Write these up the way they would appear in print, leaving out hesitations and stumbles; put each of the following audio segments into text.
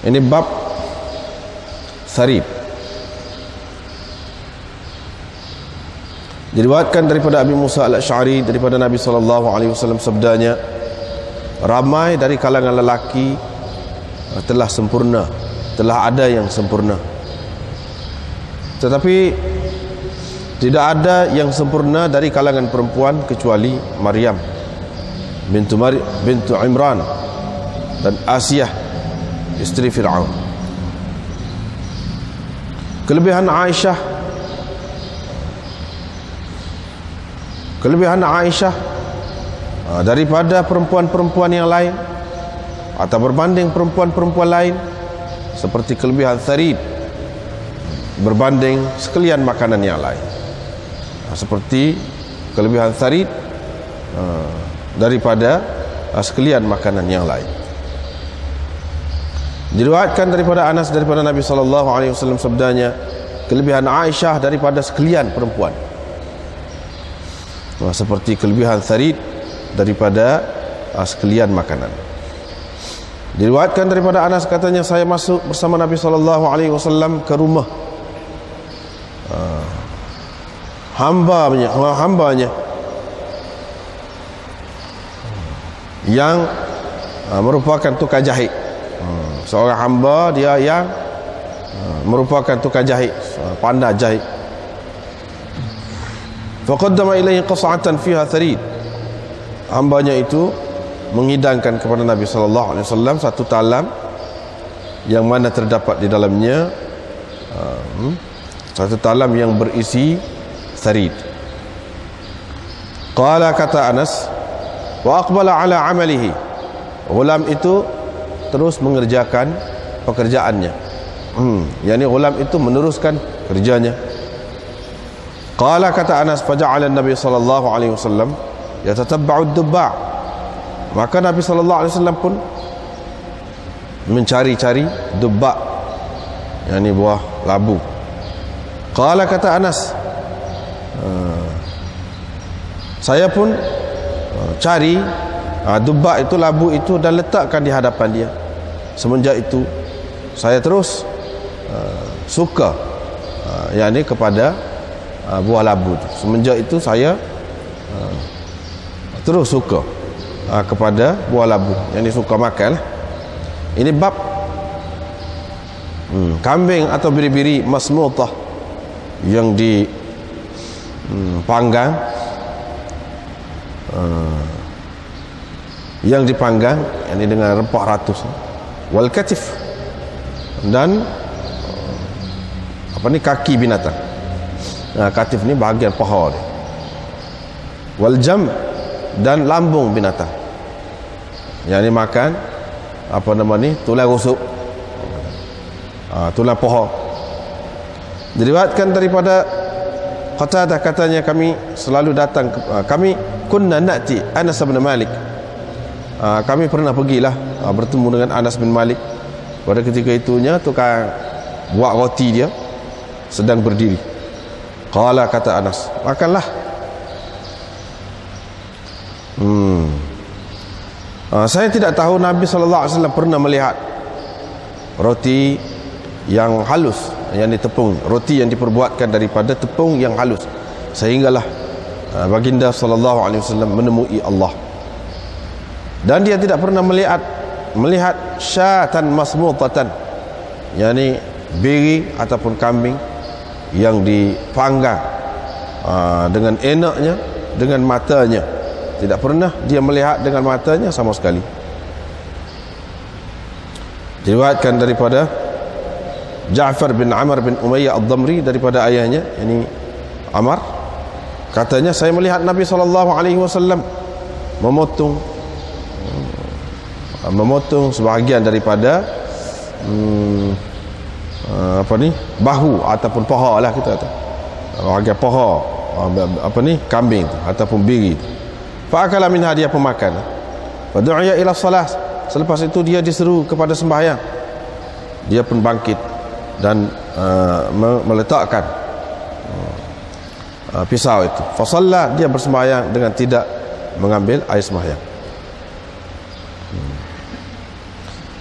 Ini bab sarib. Diriwayatkan daripada Abi Musa al-Asy'ari daripada Nabi SAW sabdanya, ramai dari kalangan lelaki telah sempurna, telah ada yang sempurna, tetapi tidak ada yang sempurna dari kalangan perempuan kecuali Maryam bintu Imran dan Asiyah istri Fir'aun. Kelebihan Aisyah daripada perempuan-perempuan yang lain atau berbanding perempuan-perempuan lain seperti kelebihan Tharid berbanding sekalian makanan yang lain, seperti kelebihan Tharid daripada sekalian makanan yang lain. Diriwayatkan daripada Anas daripada Nabi SAW sabdanya, kelebihan Aisyah daripada sekalian perempuan seperti kelebihan Tharid daripada sekalian makanan. Diriwayatkan daripada Anas katanya, saya masuk bersama Nabi SAW ke rumah hambanya yang merupakan tukang jahit. Seorang hamba dia yang merupakan tukang jahit, pandai jahit. Faqaddama ilaihi qas'atan fiha tharid. Hambanya itu menghidangkan kepada Nabi SAW satu talam yang mana terdapat di dalamnya satu talam yang berisi tharid. Qala, kata Anas, wa aqbala ala amalihi. Ghulam itu terus mengerjakan pekerjaannya. Yani ghulam itu meneruskan kerjanya. Qala, kata Anas, faja'ala Nabi SAW yatatabba'u ad-dubba'. Maka Nabi SAW pun mencari-cari dubba', yani buah labu. Qala, kata Anas, saya pun cari dubba' itu, labu itu, dan letakkan di hadapan dia. Semenjak itu saya terus suka yakni kepada buah labu itu. Semenjak itu saya terus suka kepada buah labu, yakni suka makan. Ini bab kambing atau biri-biri masmutah yang dipanggang, yakni dengan rempah ratus, wal katif, dan kaki binatang. Katif ni bahagian paha dia. Wal jam, dan lambung binatang, yang ni makan tulang rusuk, tulang paha. Diriwayatkan daripada Qatadah katanya, kami selalu datang, kami kunna na'ti Anas bin Malik, kami pernah pergilah bertemu dengan Anas bin Malik. Pada ketika itunya tukang buat roti dia sedang berdiri. Qala, kata Anas, makanlah. Saya tidak tahu Nabi SAW pernah melihat roti yang halus, yang ditepung, roti yang diperbuatkan daripada tepung yang halus, sehinggalah baginda SAW menemui Allah. Dan dia tidak pernah melihat syatan masmutatan, yakni biri ataupun kambing yang dipanggang dengan enaknya, dengan matanya. Tidak pernah dia melihat dengan matanya sama sekali. Diriwayatkan daripada Ja'far bin Amr bin Umayyah ad-Damri daripada ayahnya, ini Amr, katanya, saya melihat Nabi SAW memotong sebahagian daripada bahu ataupun paha lah, kita kata bahagian paha kambing ataupun biri. Fa'akala minha, dia pemakan. Fadu'iya ila salah, selepas itu dia diseru kepada sembahyang. Dia pun bangkit dan meletakkan pisau itu. Fasalla, dia bersembahyang dengan tidak mengambil air sembahyang.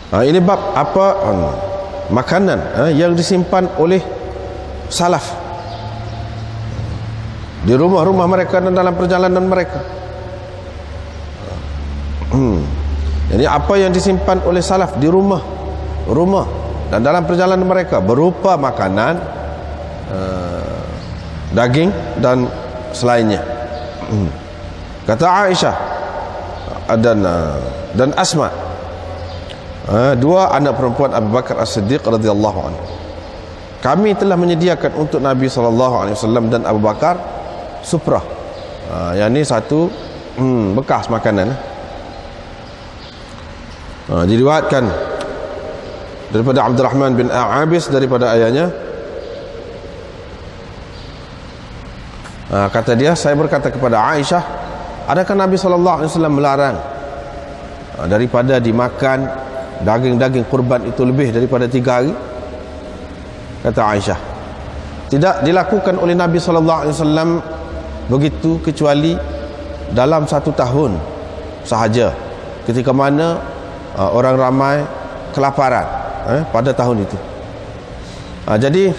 Ini bab apa makanan yang disimpan oleh salaf di rumah-rumah mereka dan dalam perjalanan mereka. Jadi apa yang disimpan oleh salaf di rumah dan dalam perjalanan mereka berupa makanan, daging dan selainnya. Kata Aisyah dan Asma, dua anak perempuan Abu Bakar As-Siddiq radhiyallahu anhu, kami telah menyediakan untuk Nabi SAW dan Abu Bakar suprah, yang ini satu bekas makanan. Diriwayatkan daripada Abdurrahman bin A'abis daripada ayahnya, kata dia, saya berkata kepada Aisyah, adakah Nabi SAW melarang daripada dimakan daging-daging kurban itu lebih daripada 3 hari? Kata Aisyah, tidak dilakukan oleh Nabi SAW begitu kecuali dalam 1 tahun sahaja, ketika mana orang ramai kelaparan pada tahun itu. Jadi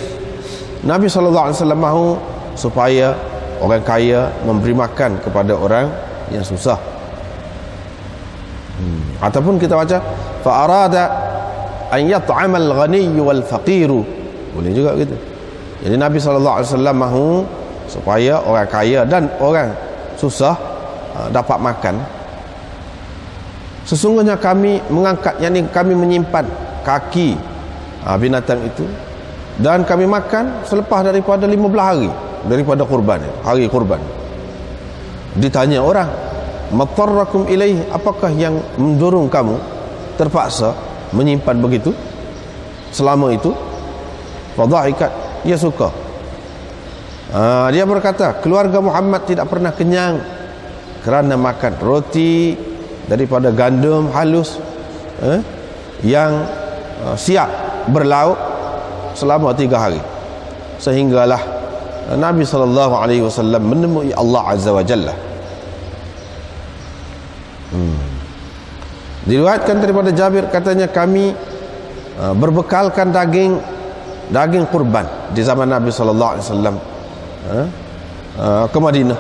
Nabi SAW mahu supaya orang kaya memberi makan kepada orang yang susah. Ataupun kita baca fa arada an yat'amal ghaniyyu wal faqiru, boleh juga gitu. Jadi Nabi SAW mahu supaya orang kaya dan orang susah dapat makan. Sesungguhnya kami mengangkat, yakni kami menyimpan kaki binatang itu dan kami makan selepas daripada 15 hari daripada kurban, hari kurban. Ditanya orang, matarrakum ilaih, apakah yang mendorong kamu terpaksa menyimpan begitu selama itu? Fadhahikat, dia suka. Dia berkata, keluarga Muhammad tidak pernah kenyang kerana makan roti daripada gandum halus yang siap berlauk selama 3 hari, sehinggalah Nabi SAW menemui Allah Azza wa Jalla. Diriwayatkan daripada Jabir, katanya kami berbekalkan daging kurban di zaman Nabi SAW ke Madinah,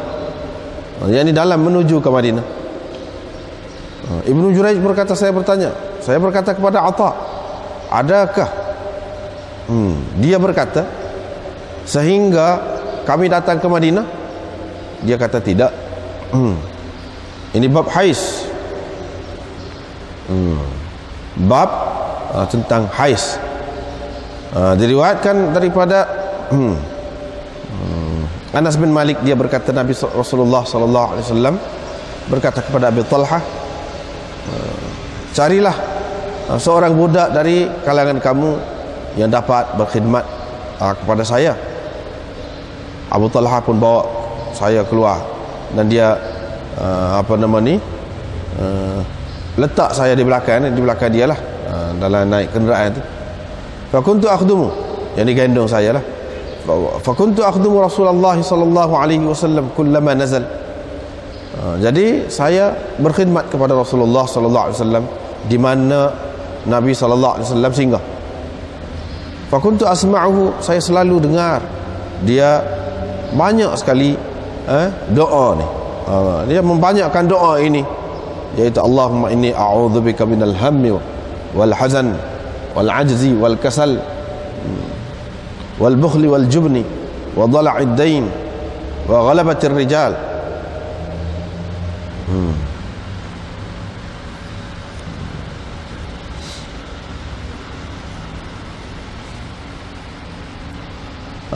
yakni dalam menuju ke Madinah. Ibnu Jurayj berkata, saya berkata kepada Atha, adakah dia berkata sehingga kami datang ke Madinah? Dia kata tidak. Ini bab hais, bab tentang hais. Diriwayatkan daripada Anas bin Malik, dia berkata Nabi Rasulullah SAW berkata kepada Abi Talhah, carilah seorang budak dari kalangan kamu yang dapat berkhidmat kepada saya. Abu Talhah pun bawa saya keluar dan dia letak saya di belakang dia lah, dalam naik kenderaan itu. Fakuntu akhdumu, yang digendong saya lah. Fakuntu akhdumu Rasulullah sallallahu alaihi wasallam kullama nazal. Jadi saya berkhidmat kepada Rasulullah sallallahu alaihi wasallam di mana Nabi sallallahu alaihi wasallam singgah. Fakuntu asma'uhu, saya selalu dengar dia banyak sekali doa ni. Dia membanyakkan doa ini, iaitu Allahumma inni a'udzubika minal hammi wal hazan wal ajzi wal kasal wal bukhli wal jubni wa dhala'id dain wa ghalabatir rijal.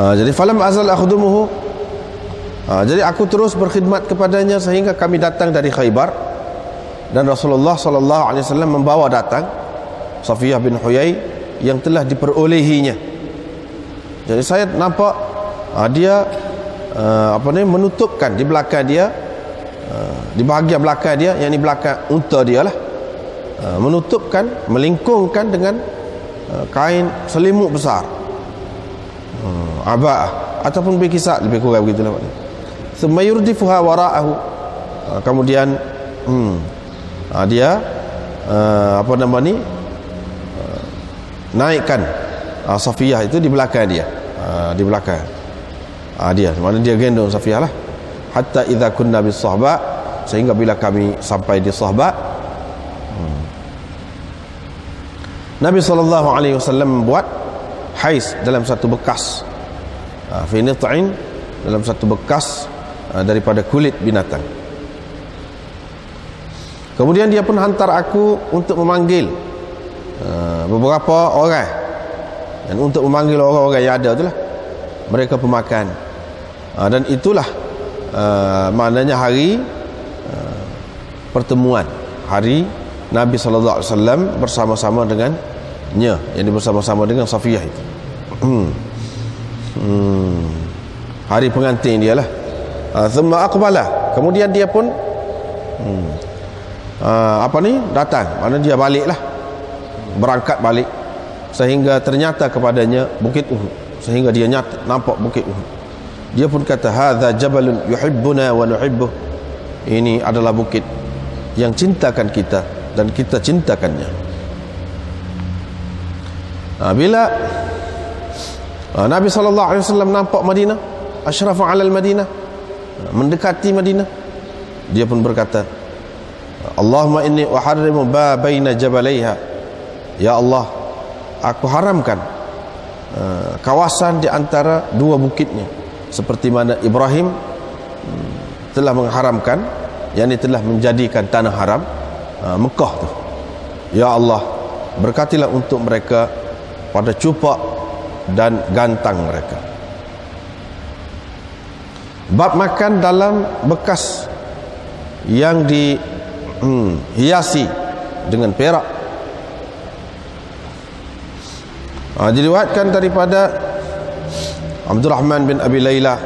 Jadi falam azal akhdumuhu, jadi aku terus berkhidmat kepadanya sehingga kami datang dari Khaybar dan Rasulullah sallallahu alaihi wasallam membawa datang Safiyah bin Huyai yang telah diperolehinya. Jadi saya nampak dia menutupkan di belakang dia, di bahagian belakang dia, yang di belakang unta dia lah, menutupkan, melingkungkan dengan kain selimut besar, aba'ah ataupun berkisar, lebih kurang begitulah maknanya. Thumma yurdifuha wara'ahu, kemudian dia naikkan Safiyah itu di belakang dia, di belakang dia, mana dia gendong Safiyah lah. Hatta idza kunna bis sahba, sehingga bila kami sampai di sahba, Nabi SAW membuat hais dalam satu bekas, fi nit'in, dalam satu bekas daripada kulit binatang. Kemudian dia pun hantar aku untuk memanggil beberapa orang, dan untuk memanggil orang-orang yang ada itulah mereka pemakan, dan itulah maknanya hari pertemuan, hari Nabi SAW bersama-sama dengannya, yang bersama-sama dengan Safiyah itu. Hari pengantin dia lah. Thumma aqbala, kemudian dia pun datang, mana dia balik lah, berangkat balik, sehingga ternyata kepadanya bukit Uhud, sehingga dia nampak bukit Uhud. Dia pun kata, hadza jabalun yuhibbuna wa nuhibbuh, ini adalah bukit yang cintakan kita dan kita cintakannya. Bila Nabi SAW nampak Madinah, asyrafa alal Madinah, mendekati Madinah, dia pun berkata, Allahumma inni uharrimu baina jabalaiha, ya Allah, aku haramkan kawasan di antara dua bukitnya, seperti mana Ibrahim telah mengharamkan, yakni telah menjadikan tanah haram Mekah tu. Ya Allah, berkatilah untuk mereka pada cupak dan gantang mereka. Bab makan dalam bekas yang dihiasi dengan perak. Diriwayatkan daripada Abdurrahman bin Abi Layla,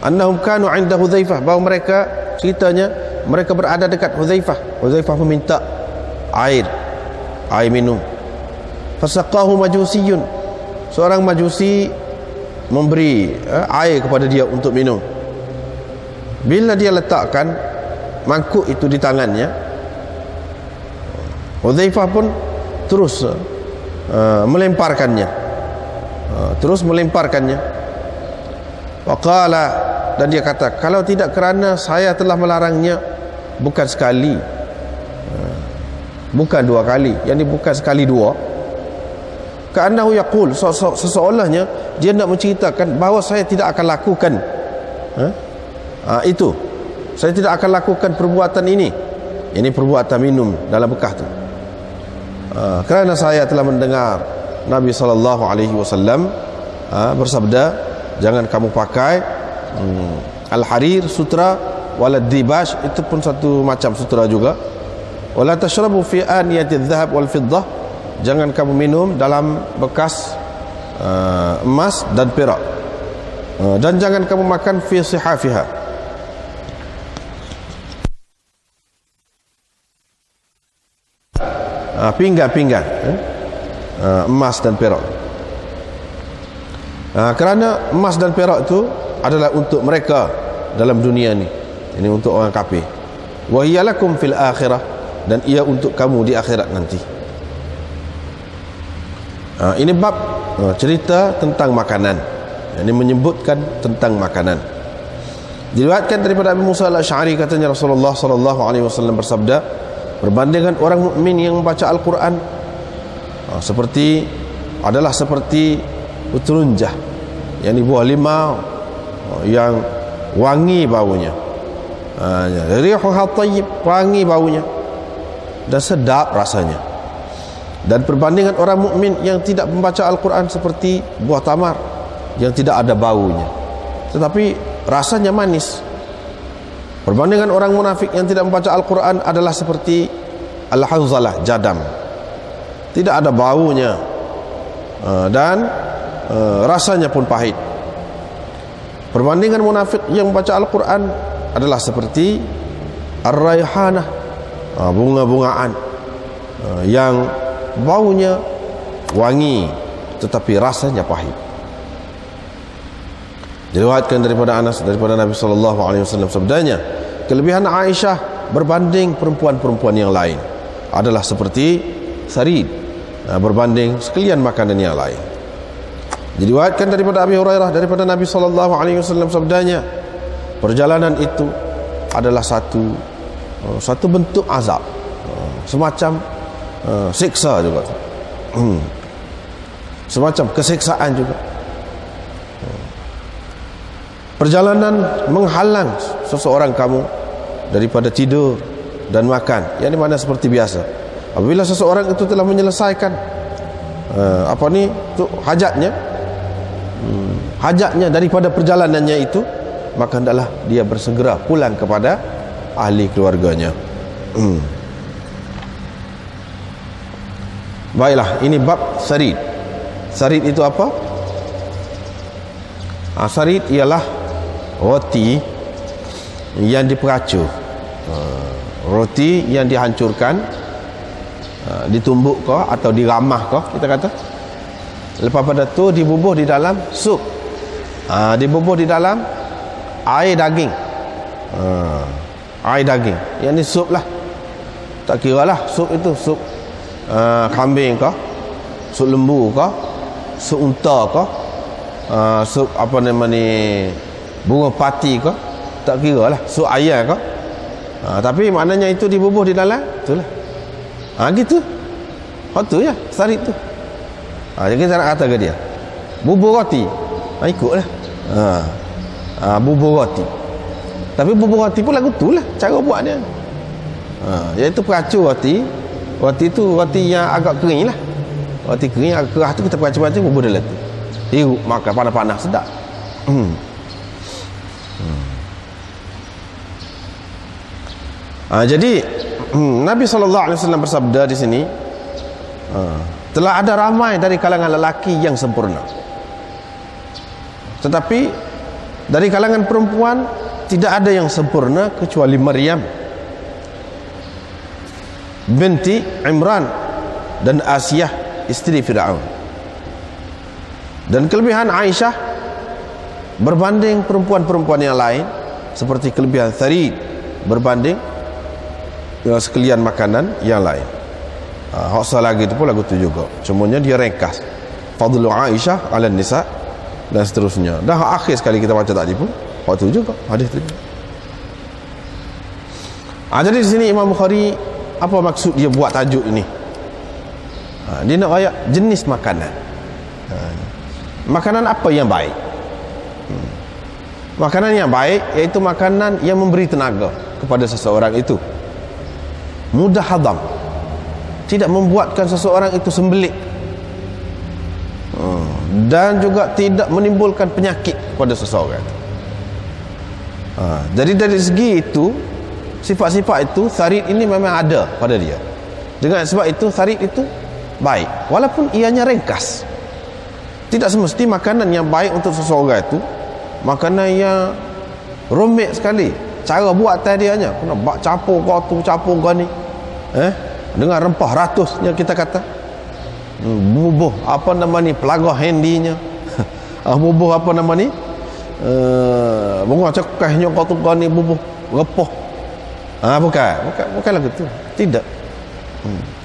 annahum kanu 'inda Hudzaifah, bahawa mereka, ceritanya mereka berada dekat Hudzaifah. Hudzaifah meminta air minum. Fasaqahu majusiyun, seorang majusi memberi air kepada dia untuk minum. Bila dia letakkan mangkuk itu di tangannya, Hudzaifah pun terus melemparkannya, waqala, dan dia kata, kalau tidak kerana saya telah melarangnya bukan sekali, bukan dua kali, yakni bukan sekali dua, ka'annahu yaqul, seseolahnya dia nak menceritakan bahawa saya tidak akan lakukan itu, saya tidak akan lakukan perbuatan ini perbuatan minum dalam bekas itu, kerana saya telah mendengar Nabi SAW bersabda, jangan kamu pakai al-harir, sutra, walad dibash, itu pun satu macam sutra juga, wala tashrabu fi aniyati dhahab wal fiddah, jangan kamu minum dalam bekas emas dan perak, dan jangan kamu makan fi sihafiha, pinggan emas dan perak, kerana emas dan perak itu adalah untuk mereka dalam dunia ini untuk orang kafir. Wa hiya lakum fil akhirah, dan ia untuk kamu di akhirat nanti. Ini bab cerita tentang makanan, ini menyebutkan tentang makanan. Diriwayatkan daripada Abu Musa al-Asy'ari, katanya Rasulullah SAW bersabda, perbandingan orang mukmin yang membaca Al-Quran adalah seperti utrunjah, yakni buah limau yang wangi baunya, rihuha tayyib, wangi baunya dan sedap rasanya. Dan perbandingan orang mukmin yang tidak membaca Al-Quran seperti buah tamar yang tidak ada baunya tetapi rasanya manis. Perbandingan orang munafik yang tidak membaca Al-Quran adalah seperti al-hanzalah, jadam, tidak ada baunya dan rasanya pun pahit. Perbandingan munafik yang membaca Al-Quran adalah seperti ar-raihanah, bunga-bungaan yang baunya wangi tetapi rasanya pahit. Diriwayatkan daripada Anas, daripada Nabi SAW sabdanya, kelebihan Aisyah berbanding perempuan-perempuan yang lain adalah seperti sarid, berbanding sekalian makanan yang lain. Diriwayatkan daripada Abi Hurairah daripada Nabi SAW sabdanya, perjalanan itu adalah satu bentuk azab, semacam siksa juga, semacam kesiksaan juga. Perjalanan menghalang seseorang kamu daripada tidur dan makan, yang dimana seperti biasa. Apabila seseorang itu telah menyelesaikan hajatnya daripada perjalanannya itu, maka hendaklah dia bersegera pulang kepada ahli keluarganya. Baiklah, ini bab sarid. Sarid itu apa? Sarid ialah roti yang diperacur, roti yang dihancurkan, ditumbuk atau diramah kita kata. Lepas pada tu dibubuh di dalam sup, dibubuh di dalam air daging, air daging. Yang ni sup lah, tak kira lah sup itu sup kambing sup lembu sup unta sup apa nama ni, burung pati tak kira lah, sup ayam tapi maknanya itu dibubuh di dalam itulah, gitu. Tu ya sarid tu. Jadi kita nak kata ke dia bubur roti, ikutlah bubur roti. Tapi bubur roti pun lagu tu lah cara buat dia, iaitu peracur roti. Roti tu roti yang agak kering lah, roti kering agak keras tu kita peracur-peracur bubur dalam tu, hirup makan panas-panas sedap. Jadi Nabi SAW bersabda di sini, telah ada ramai dari kalangan lelaki yang sempurna, tetapi dari kalangan perempuan tidak ada yang sempurna kecuali Maryam binti Imran dan Asiyah istri Fir'aun. Dan kelebihan Aisyah berbanding perempuan-perempuan yang lain seperti kelebihan Tharid berbanding dengan sekalian makanan yang lain. Hak lagi itu pun lagu tu juga, cumanya dia ringkas fadlu Aisyah ala nisa dan seterusnya. Dah akhir sekali kita baca tadi pun hak tu juga, hadis tu. Jadi di sini Imam Bukhari apa maksud dia buat tajuk ini? Dia nak ayat jenis makanan. Makanan apa yang baik? Makanan yang baik iaitu makanan yang memberi tenaga kepada seseorang itu, mudah hadam, tidak membuatkan seseorang itu sembelit, dan juga tidak menimbulkan penyakit kepada seseorang. Jadi dari segi itu, sifat-sifat itu, sarid ini memang ada pada dia. Dengan sebab itu sarid itu baik, walaupun ianya ringkas. Tidak semesti makanan yang baik untuk seseorang itu makanan yang rumit sekali. Cara buat tadi hanya kena campur tu, campur ni, dengan rempah ratusnya kita kata, bubuh apa nama ni, pelaga handinya, bubuh apa nama ni, bunga cekahnya tu ni, bubuh repah. Bukan lagu tu. Tidak.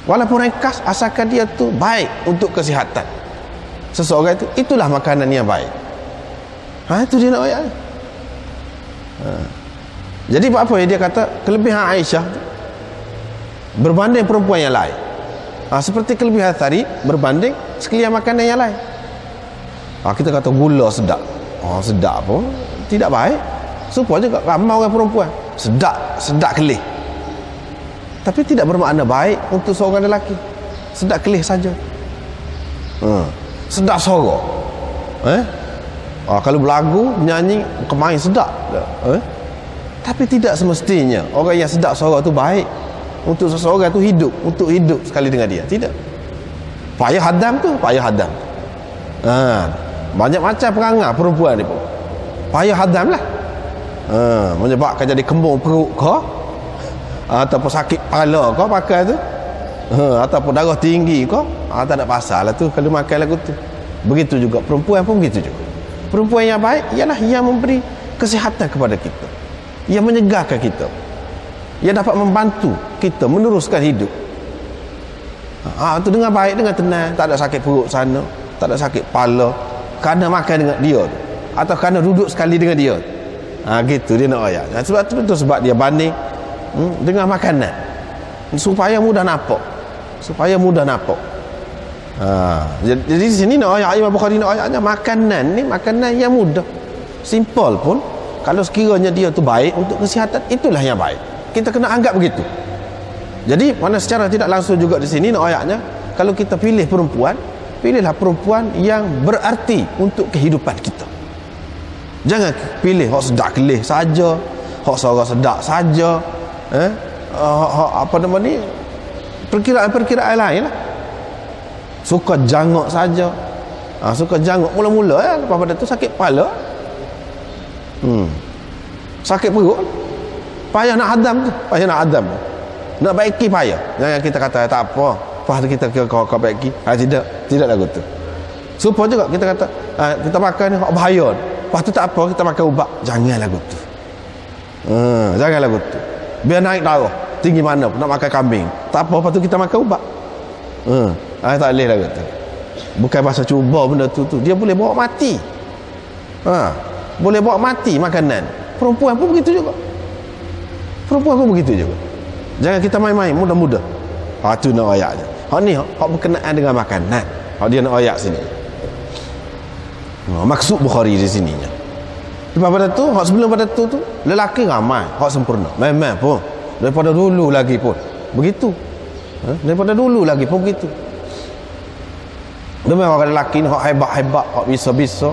Walaupun ringkas, asalkan dia tu baik untuk kesihatan seseorang itu, itulah makanan yang baik. Itu dia nak ayat. Jadi apa yang dia kata kelebihan Aisyah berbanding perempuan yang lain, seperti kelebihan Tharid berbanding sekalian makanan yang lain. Kita kata gula sedap, sedap pun tidak baik. Supaya juga ramai orang perempuan sedap kelih, tapi tidak bermakna baik untuk seorang lelaki. Sedap kelih saja, sedap suara, kalau berlagu menyanyi kemain sedap, tapi tidak semestinya orang yang sedap suara tu baik untuk seseorang tu hidup, untuk hidup sekali dengan dia. Tidak. Payah hadam tu, payah hadam. Banyak macam perangai perempuan ni pun payah hadam lah, menyebabkan jadi kembung perut ataupun sakit kepala pakai tu, ataupun darah tinggi tak ada pasal lah tu kalau makan lagu tu. Begitu juga perempuan pun begitu juga. Perempuan yang baik ialah yang memberi kesihatan kepada kita, yang menyegarkan kita, yang dapat membantu kita meneruskan hidup. Tu dengan baik, dengan tenang, tak ada sakit perut sana, tak ada sakit kepala, kerana makan dengan dia tu, atau kerana duduk sekali dengan dia. Gitu dia nak ayat. Sebab tu sebab dia banding dengan makanan supaya mudah nampak, supaya mudah nampak. Jadi di sini nak ayat Imam Bukhari nak ayatnya makanan ni makanan yang mudah, simple pun kalau sekiranya dia tu baik untuk kesihatan, itulah yang baik. Kita kena anggap begitu. Jadi mana secara tidak langsung juga di sini nak ayatnya, kalau kita pilih perempuan, pilihlah perempuan yang berarti untuk kehidupan kita. Jangan pilih hok sedak kelih saja, hok suara sedak saja, apa nama ni, perkiraan lain lah. Suka jangok saja, suka jangok mula-mula, lepas pada tu sakit kepala, sakit perut, payah nak hadam tu, payah nak hadam tu. Nak baiki payah. Jangan kita kata tak apa, lepas tu kita kau baiki. Tidak lagu tu. Supaya juga kita kata kita makan ni hak bahaya. Lepas tu tak apa, kita makan ubat. Jangan lagu tu. Jangan lagu tu. Biar naik darah tinggi mana pun, nak makan kambing. Tak apa, lepas tu kita makan ubat. Tak boleh lagu tu. Bukan pasal cuba benda tu. Dia boleh bawa mati. Boleh bawa mati makanan. Perempuan pun begitu juga. Perempuan pun begitu juga. Jangan kita main-main mudah-mudah. Tu nak ayatnya. Hak ni hak berkenaan dengan makanan. Hak dia nak ayat sini. Maksud Bukhari di sininya. Lepas pada tu, hak sebelum pada tu lelaki ramai, hak sempurna. Memang pun daripada dulu lagi pun begitu. Daripada dulu lagi pun begitu. Memang orang lelaki ni hak hebat-hebat, hak bisa-bisa,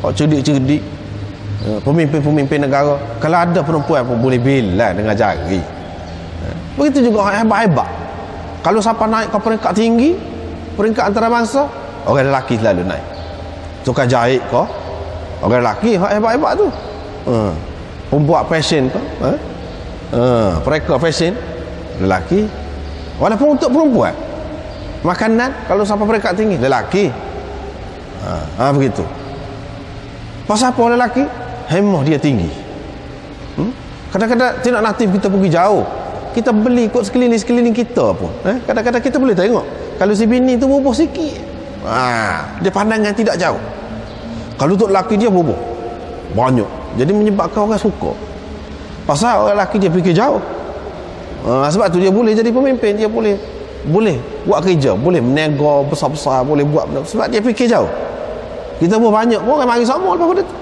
hak cerdik-cerdik. Pemimpin-pemimpin negara, kalau ada perempuan pun boleh bilang dengan jari. Begitu juga orang hebat-hebat. Kalau siapa naik ke peringkat tinggi, peringkat antarabangsa, orang lelaki selalu naik. Tukar jahit ke, orang lelaki hebat-hebat tu. Pembuat fashion ke, mereka fashion, lelaki. Walaupun untuk perempuan, makanan, kalau siapa peringkat tinggi, lelaki. Begitu. Pasal apa lelaki? Hemah dia tinggi. Kadang-kadang tidak natif kita pergi jauh, kita beli kot sekeliling-sekeliling kita pun, kadang-kadang kita boleh tengok kalau si bini tu bubuh sikit, dia pandangan tidak jauh. Kalau untuk lelaki dia bubuh banyak, jadi menyebabkan orang suka. Pasal orang lelaki dia fikir jauh. Sebab tu dia boleh jadi pemimpin, dia boleh buat kerja, boleh menega besar-besar, boleh buat benda, sebab dia fikir jauh. Kita buat banyak pun orang mari sama lepas pada tu.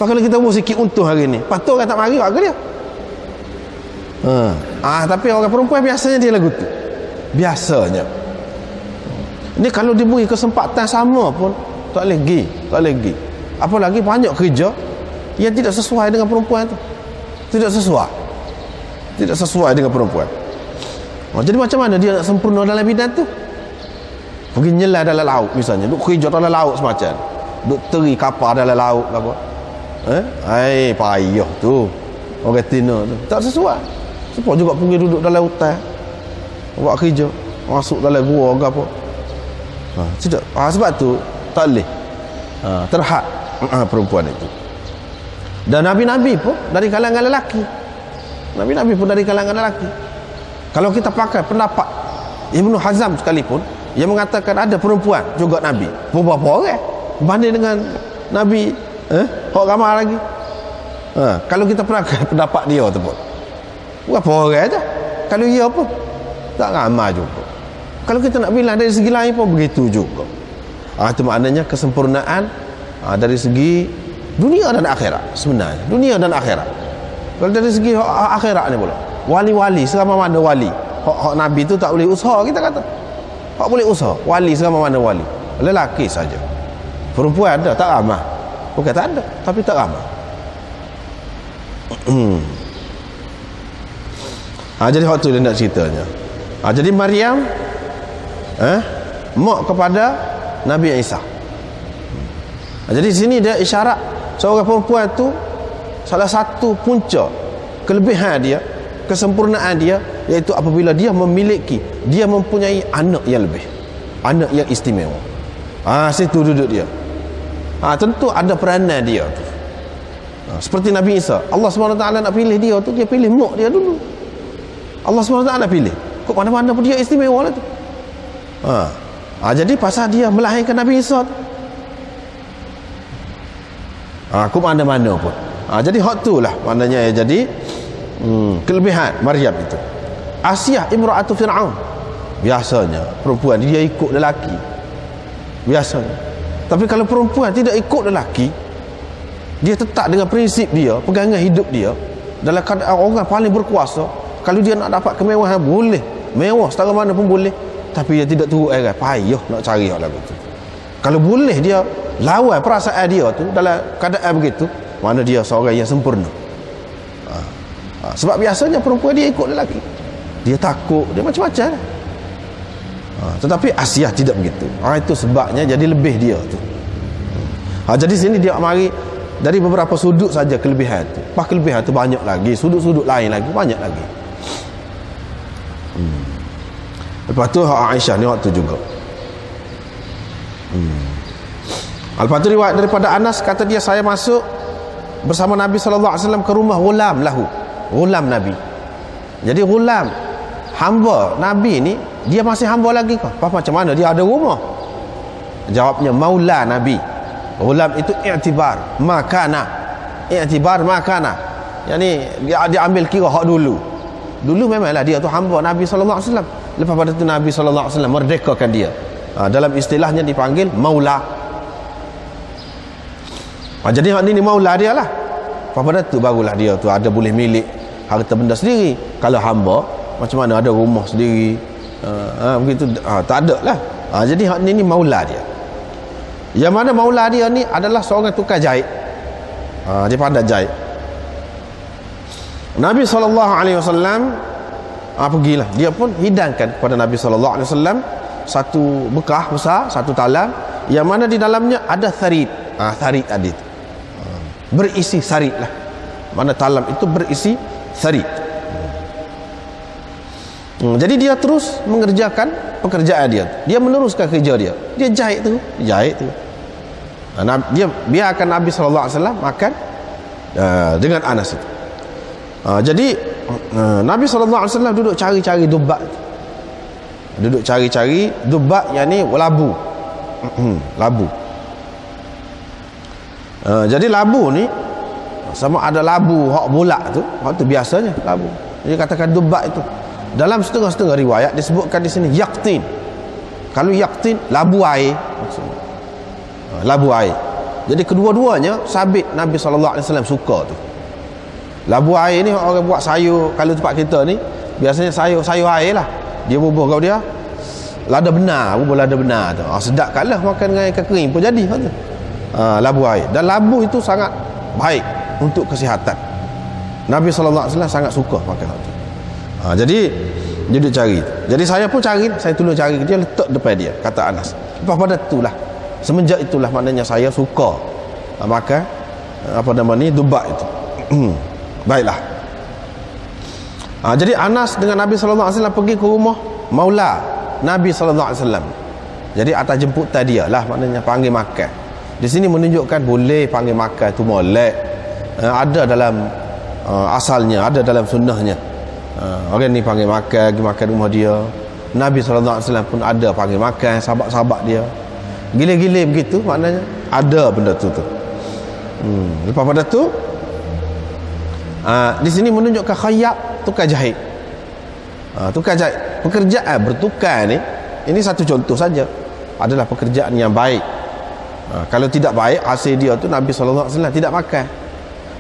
Kalau kita buat sikit untung hari ni, lepas tu orang tak mari harga dia. Tapi orang perempuan biasanya dia lagu tu. Biasanya. Ni kalau diberi kesempatan sama pun tak boleh pergi. Apalagi banyak kerja yang tidak sesuai dengan perempuan tu. Tidak sesuai dengan perempuan. Jadi macam mana dia nak sempurna dalam bidang tu? Pergi nyelah dalam laut misalnya, duk kerja dalam laut semacam, duk teri kapal dalam laut ke apa. Payah tu orang tina tu, tak sesuai. Sebab juga pergi duduk dalam hutan, buat kerja, masuk dalam gua ke apa. Tidak. Sebab tu tak boleh terhad perempuan itu. Dan Nabi-Nabi pun dari kalangan lelaki. Kalau kita pakai pendapat Ibnu Hazm sekalipun, yang mengatakan ada perempuan juga Nabi, beberapa orang banding dengan Nabi hok ramai lagi. Kalau kita pakai pendapat dia tu pun berapa orang aja, kalau ia pun tak ramai juga. Kalau kita nak bilang dari segi lain pun begitu juga. Itu maknanya kesempurnaan dari segi dunia dan akhirat. Sebenarnya dunia dan akhirat. Kalau dari segi akhirat ni pula, wali-wali selama mana wali, hak Nabi tu tak boleh usaha, kita kata hak boleh usaha. Wali selama mana wali, lelaki saja. Perempuan ada tak ramai, bukan tak ada, tapi tak ramai. Jadi hak tu dia nak ceritanya. Jadi Maryam mak kepada Nabi Isa. Jadi di sini dia isyarat seorang perempuan tu salah satu punca kelebihan dia, kesempurnaan dia, iaitu apabila dia mempunyai anak yang lebih, anak yang istimewa. Situ duduk dia. Tentu ada peranan dia tu. Seperti Nabi Isa, Allah SWT nak pilih dia tu, dia pilih mak dia dulu. Allah SWT pilih. Kok mana-mana pun dia istimewa lah tu. Jadi pasal dia melahirkan Nabi Isa tu. Kok mana-mana pun. Jadi hak tu lah maknanya jadi kelebihan Maryam itu. Asiyah imra'atu Fir'aun, biasanya perempuan dia ikut lelaki, biasanya. Tapi kalau perempuan tidak ikut lelaki, dia tetap dengan prinsip dia, pegangan hidup dia, dalam keadaan orang paling berkuasa. Kalau dia nak dapat kemewahan, boleh mewah setara mana pun boleh, tapi dia tidak turut airan, payah nak cari hal lagu tu. Kalau boleh dia lawan perasaan dia tu dalam keadaan begitu, mana dia seorang yang sempurna. Sebab biasanya perempuan dia ikut lelaki, dia takut, dia macam-macam lah. Tetapi Asiyah tidak begitu. Itu sebabnya jadi lebih dia tu. Jadi sini dia mari dari beberapa sudut saja kelebihan tu. Pas kelebihan tu banyak lagi, sudut-sudut lain lagi banyak lagi. Lepas tu Aisyah ni waktu juga. Lepas tu riwayat daripada Anas, kata dia, saya masuk bersama Nabi SAW ke rumah ghulam lahu, ghulam Nabi. Jadi ghulam, hamba Nabi ni, dia masih hamba lagi ke? Macam mana dia ada rumah? Jawabnya maula Nabi. Ghulam itu i'tibar makana, i'tibar makana, yani dia ambil kira hak dulu. Dulu memanglah dia tu hamba Nabi SAW. Lepas pada tu Nabi SAW merdekakan dia. Dalam istilahnya dipanggil maula. Jadi hak ni maula dia lah. Lepas pada tu barulah dia tu ada boleh milik harta benda sendiri. Kalau hamba macam mana ada rumah sendiri, begitu tak ada lah. Jadi hak ni maula dia. Yang mana maula dia ni adalah seorang tukar jahit. Dia pandai jahit. Nabi SAW pergilah, dia pun hidangkan kepada Nabi SAW satu bekah besar, satu talam, yang mana di dalamnya ada sarit. Sarit tadi tu berisi sarit lah, mana talam itu berisi sarit. Jadi dia terus mengerjakan pekerjaan dia, dia meneruskan kerja dia, dia jahit tu, dia biarkan Nabi SAW makan dengan Anas itu. Jadi Nabi SAW duduk cari-cari dubak, duduk cari-cari dubak, yang ni labu. Labu. Jadi labu ni sama ada labu hak bulat tu, hak tu biasanya labu. Jadi katakan dubak itu dalam setengah-setengah riwayat disebutkan di sini yaktin. Kalau yaktin labu air maksudnya. Labu air. Jadi kedua-duanya sabit Nabi SAW suka tu. Labu air ni orang buat sayur, kalau tempat kita ni biasanya sayur air lah, dia bubuh kau dia lada benar, bubuh lada benar tu. Sedap kalah makan dengan ikan kering pun jadi tu. Labu air, dan labu itu sangat baik untuk kesihatan. Nabi SAW sangat suka makan tu. Jadi dia duduk cari. Jadi saya pun cari, saya tolong cari, dia letak depan dia, kata Anas. Lepas pada itulah, semenjak itulah maknanya saya suka makan dubak itu. Baiklah. Jadi Anas dengan Nabi SAW pergi ke rumah maula Nabi SAW. Jadi atas jemputan dia lah maknanya panggil makan. Di sini menunjukkan boleh panggil makan tu molek. Ada dalam asalnya, ada dalam sunnahnya. Orang ni panggil makan, pergi makan rumah dia. Nabi SAW pun ada panggil makan sahabat-sahabat dia. Gila-gila begitu maknanya ada benda tu. Lepas pada tu di sini menunjukkan khayyab, tukar jahit. Tukar jahit, pekerjaan bertukar ni, ini satu contoh saja, adalah pekerjaan yang baik. Kalau tidak baik, hasil dia tu Nabi SAW tidak makan.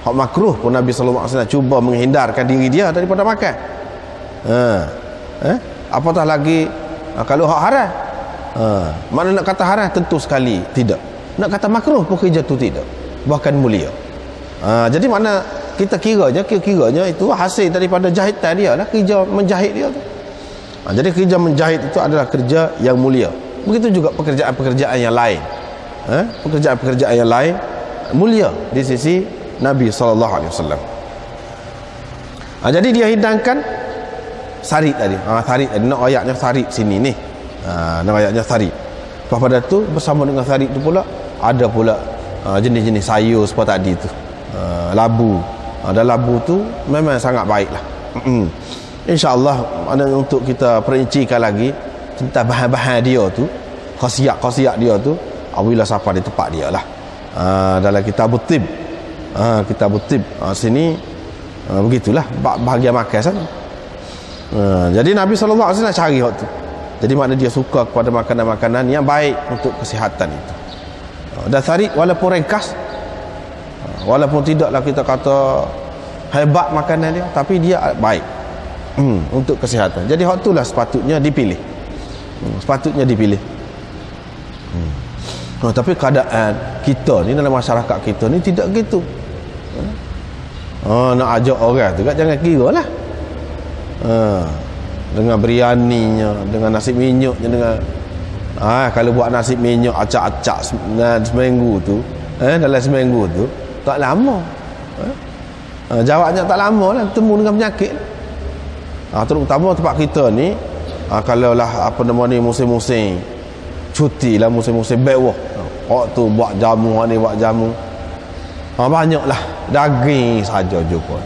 Hak makruh pun Nabi SAW cuba menghindarkan diri dia daripada makan. Apatah lagi kalau hak haram. Mana nak kata haram? Tentu sekali tidak. Nak kata makruh pun kerja tu tidak, bahkan mulia. Jadi mana kita kiranya itu hasil daripada jahitan dia lah, kerja menjahit dia tu. Jadi kerja menjahit itu adalah kerja yang mulia. Begitu juga pekerjaan-pekerjaan yang lain. Pekerjaan-pekerjaan yang lain mulia di sisi Nabi SAW. Jadi dia hidangkan sarit tadi. Sarit tadi, nak ayatnya sarit sini ni. Nak ayatnya sarit. Lepas pada tu bersama dengan sarit tu pula ada pula jenis-jenis sayur seperti tadi tu. Labu. Dan labu tu memang sangat baik lah. InsyaAllah mana untuk kita perincikan lagi tentang bahan-bahan dia tu, khasiat-khasiat dia tu, apabila siapa di tempat dia lah. Dalam kitab Tib, kitab Tib sini begitulah bahagian makan sana. Jadi Nabi SAW cari waktu tu. Jadi makna dia suka kepada makanan-makanan yang baik untuk kesihatan itu. Dan tarik walaupun ringkas, walaupun tidaklah kita kata hebat makanan dia, tapi dia baik untuk kesihatan. Jadi hak itulah sepatutnya dipilih. Sepatutnya dipilih. Tapi keadaan kita ni, dalam masyarakat kita ni tidak gitu. Nak ajak orang tu kan jangan kira lah. Dengan biryaninya, dengan nasi minyaknya, dengan kalau buat nasi minyak acak-acak seminggu tu, dalam seminggu tu tak lama. Jawabnya tak lama lah bertemu dengan penyakit. Terutama tempat kita ni, kalau lah apa nama ni, musim-musim cuti lah, musim-musim bewah, waktu buat jamu ni, buat jamu, banyaklah daging saja jumpa.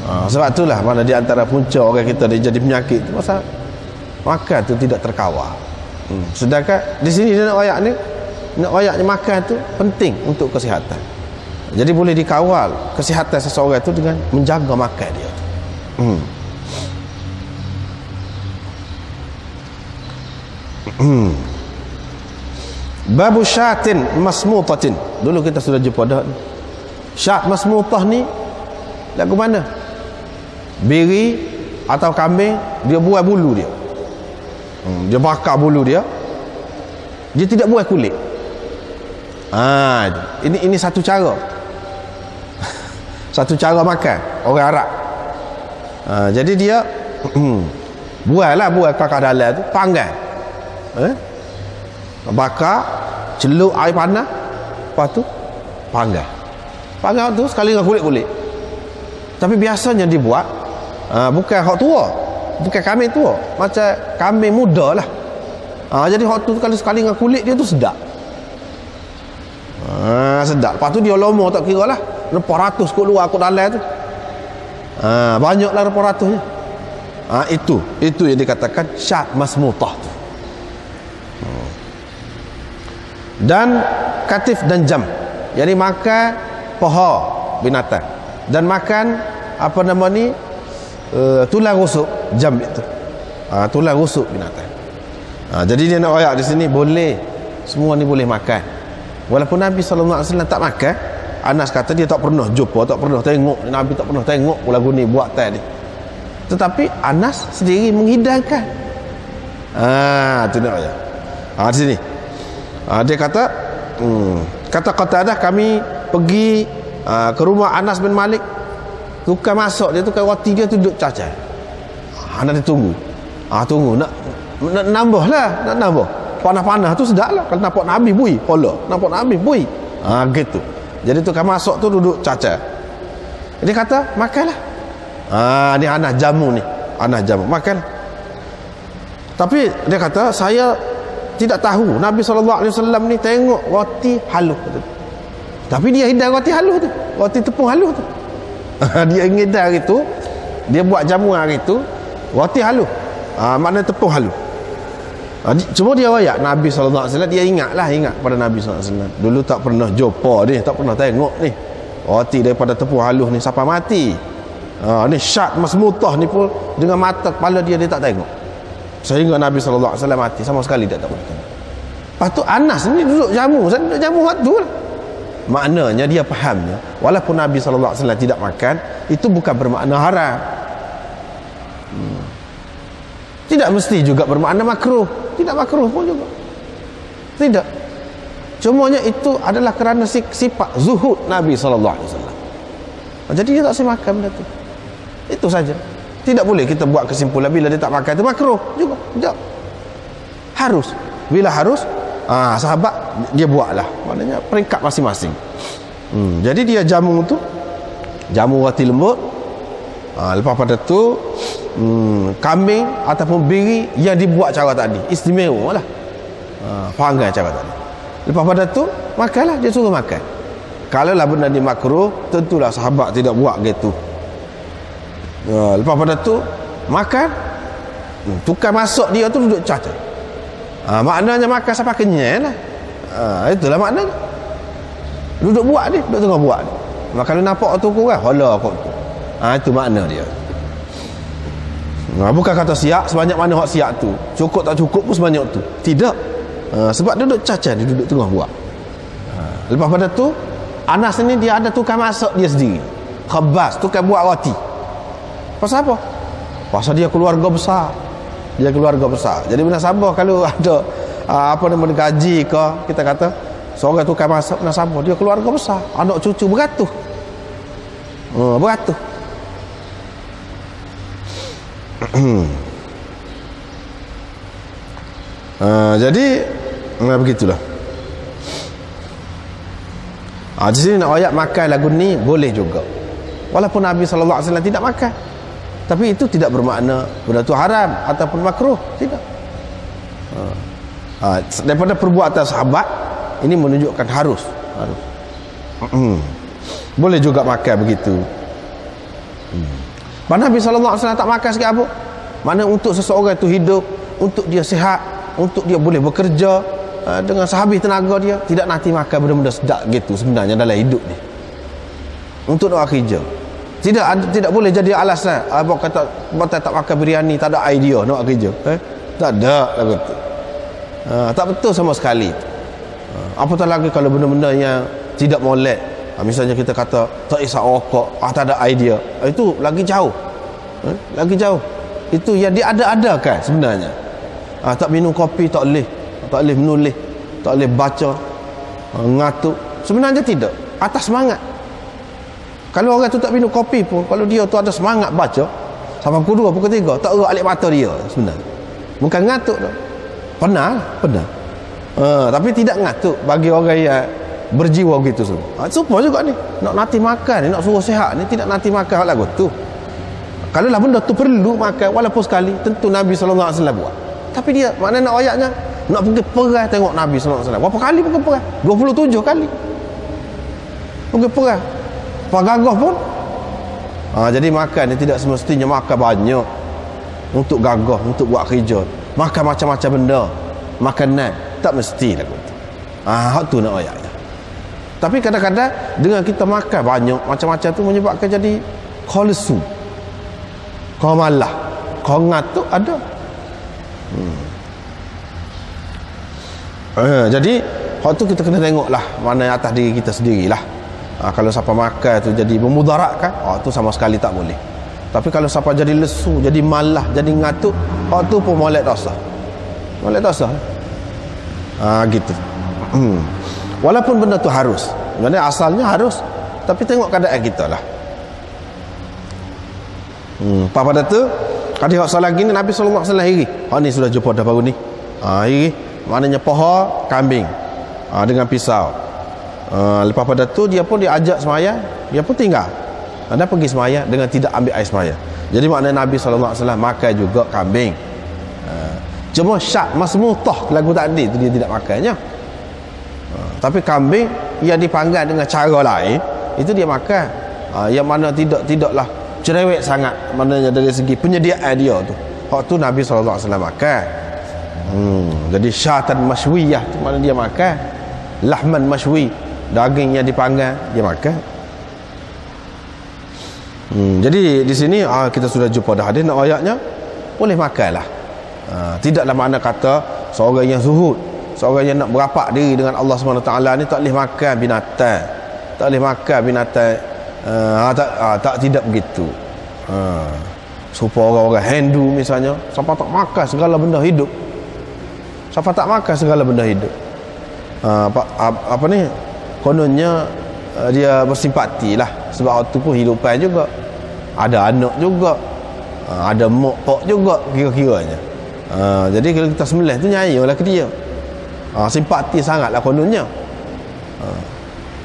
Sebab itulah mana di antara punca orang kita dia jadi penyakit tu pasal makan tu tidak terkawal. Sedangkan di sini dia nak royak ni, nak royaknya makan tu penting untuk kesihatan. Jadi boleh dikawal kesihatan seseorang tu dengan menjaga makan dia tu. Babu syatin masmutatin. Dulu kita sudah jumpa dah. Syat masmutah ni lagu mana? Biri atau kambing, dia buai bulu dia. Dia bakar bulu dia. Dia tidak buai kulit. Ini satu cara. Satu cara makan orang Arab. Jadi dia buai kakak dalam tu, panggang. Bakar, celup air panas, lepas tu panggang. Panggang tu sekali dengan kulit-kulit. Tapi biasanya dibuat bukan hak tua, bukan kambing tua, macam kambing muda lah. Jadi hak tu kalau sekali dengan kulit dia tu sedap. Sedap. Lepas tu dia lama tak kira lah, 400 kot luar kot dalam tu. Banyaklah 400 nya. Itu yang dikatakan syat masmutah tu. Dan katif dan jam, jadi makan paha binatang dan makan apa nama ni, tulang rusuk jam itu. Tulang rusuk binatang. Jadi dia nak royak di sini boleh, semua ni boleh makan. Walaupun Nabi SAW tak makan, Anas kata dia tak pernah jumpa, tak pernah tengok, Nabi tak pernah tengok lagu ni buat tadi. Tetapi Anas sendiri menghidangkan. Tu nak royak. Di sini. Dia kata kata Qatadah, kami pergi ke rumah Anas bin Malik, tukang masak dia, tukang roti dia tu duduk cacat. Anas dia tunggu. Tunggu nak nambah lah, nak nambah. Panah-panah tu sedap lah. Kalau nampak Nabi bui, pola. Nampak Nabi bui. Gitu. Jadi tukang masak tu duduk cacat. Dia kata, makanlah. Ni Anas jamu ni. Anas jamu, makan. Tapi dia kata, saya tidak tahu Nabi SAW ni tengok roti halus tu. Tapi dia hidang roti halus tu, roti tepung halus tu. Dia hidang hari tu, dia buat jamuan hari tu roti halus. Makna tepung halus. Cuma dia royak Nabi SAW, dia ingat pada Nabi SAW. Dulu tak pernah jumpa ni, tak pernah tengok ni roti daripada tepung halus ni sampai mati. Ni syat masmutah ni pun dengan mata kepala dia tak tengok. Sehingga Nabi SAW mati, sama sekali dia tak pernah tengok. Lepas tu Anas ni duduk jamu, saya duduk jamu waktu lah. Maknanya dia fahamnya, walaupun Nabi SAW tidak makan, itu bukan bermakna haram. Tidak mesti juga bermakna makruh. Tidak makruh pun juga. Tidak. Cumanya itu adalah kerana sifat zuhud Nabi SAW. Jadi dia tak boleh makan benda tu. Itu saja. Tidak boleh kita buat kesimpulan bila dia tak makan itu makruh juga. Tidak. Harus. Bila harus, sahabat dia buatlah. Maknanya peringkat masing-masing. Jadi dia jamu tu, jamu roti lembut. Lepas pada tu kambing ataupun biri yang dibuat cara tadi, istimewa lah. Panggang cara tadi. Lepas pada tu makanlah, dia suruh makan. Kalau lah benda ni makruh, tentulah sahabat tidak buat gitu. Lepas pada tu makan, tukar masuk dia tu duduk caca. Maknanya makan sampai kenyang lah. Itulah maknanya. Duduk buat ni, duduk tengah buat ni. Kalau nampak tu kurang, hala kau tu. Itu makna dia. Bukan kata siap sebanyak mana hak siap tu, cukup tak cukup pun sebanyak tu. Tidak. Sebab duduk caca, dia duduk tengah buat. Lepas pada tu Anas ni dia ada tukar masak dia sendiri. Khabas, tukar buat roti. Pasal apa? Pasal dia keluarga besar. Dia keluarga besar. Jadi munasabah kalau ada apa nama gaji ke, kita kata seorang tukar masak munasabah, dia keluarga besar, anak cucu beratus. Beratus. Jadi begitulah. Di sini nak ayat makan lagu ni boleh juga. Walaupun Nabi SAW tidak makan, tapi itu tidak bermakna benda tu haram ataupun makruh. Tidak. Daripada perbuatan sahabat ini menunjukkan harus. Boleh juga makan begitu. Nabi SAW tak makan sikit apa. Mana untuk seseorang itu hidup, untuk dia sihat, untuk dia boleh bekerja dengan sehabis tenaga dia, tidak nanti makan benda-benda sedap gitu sebenarnya dalam hidup ni. Untuk nak kerja. Tidak boleh jadi alasan abang kata batal tak makan biryani, tak ada idea nak kerja. Tak ada lah kata. Tak betul sama sekali. Apatah lagi kalau benda-benda yang tidak molek. Misalnya kita kata tak isap rokok, tak ada idea. Itu lagi jauh. Lagi jauh. Itu yang diada-adakan sebenarnya. Tak minum kopi tak boleh. Tak boleh menulis, tak boleh baca, ngatuk. Sebenarnya tidak. Atas semangat. Kalau orang tu tak minum kopi pun, kalau dia tu ada semangat baca, sampai pukul 2, pukul 3, tak erat alik mata dia sebenarnya. Bukan ngatuk tu. Pernah. Tapi tidak ngatuk bagi orang yang berjiwa gitu semua. Supaya juga ni, nak nanti makan ni, nak suruh sihat ni, tidak nanti makan hal lagu tu. Kalau lah benda tu perlu makan walaupun sekali, tentu Nabi SAW buat. Tapi dia, mana nak ayatnya? Nak pergi perang tengok Nabi SAW. Berapa kali pergi perang? 27 kali. Pergi perang. Pagagah pun. Jadi makan ni tidak semestinya makan banyak untuk gagah, untuk buat kerja. Makan macam-macam benda. Makanan. Tak mesti lah. Hak tu nak ayatnya. Tapi kadang-kadang dengan kita makan banyak macam-macam tu menyebabkan jadi kau lesu, kau malah, kau ngatuk ada. Jadi hak tu kita kena tengok lah mana atas diri kita sendirilah. Kalau siapa makan tu jadi memudaratkan, tu sama sekali tak boleh. Tapi kalau siapa jadi lesu, jadi malah, jadi ngatuk, hak tu pun molek dosa. Molek dosa. Gitu. Walaupun benda tu harus. Sebenarnya asalnya harus, tapi tengok keadaan kita lah. Pada tu hadis hak salah gini Nabi sallallahu alaihi wasallam iri. Ni sudah jumpa dah baru ni. Iri maknanya paha kambing dengan pisau. Lepas pada tu dia pun diajak semaya, dia pun tinggal. Anda pergi semaya dengan tidak ambil air semaya. Jadi maknanya Nabi sallallahu alaihi wasallam makan juga kambing. Cuma syak masmutah lagu tadi tu dia tidak makannya. Tapi kambing yang dipanggang dengan cara lain itu dia makan. Yang mana tidaklah cerewet sangat, maknanya dari segi penyediaan dia tu. Hak tu Nabi sallallahu alaihi wasallam makan. Jadi syatan masywiyah tu mana dia makan. Lahman masywi, daging yang dipanggang dia makan. Jadi di sini kita sudah jumpa dah hadis nak ayatnya boleh makanlah. Tidaklah makna kata seorang yang zuhud, seorang yang nak berapak diri dengan Allah SWT ni tak boleh makan binatang. Tak boleh makan binatang. Tidak begitu. Supaya orang-orang Hindu misalnya, siapa tak makan segala benda hidup. Siapa tak makan segala benda hidup. Apa ni? Kononnya dia bersimpati lah. Sebab waktu pun hidupan juga. Ada anak juga. Ada mak pak juga kira-kiranya. Jadi kalau kita sembelih tu nyayalah ke dia. Simpati sangatlah kononnya.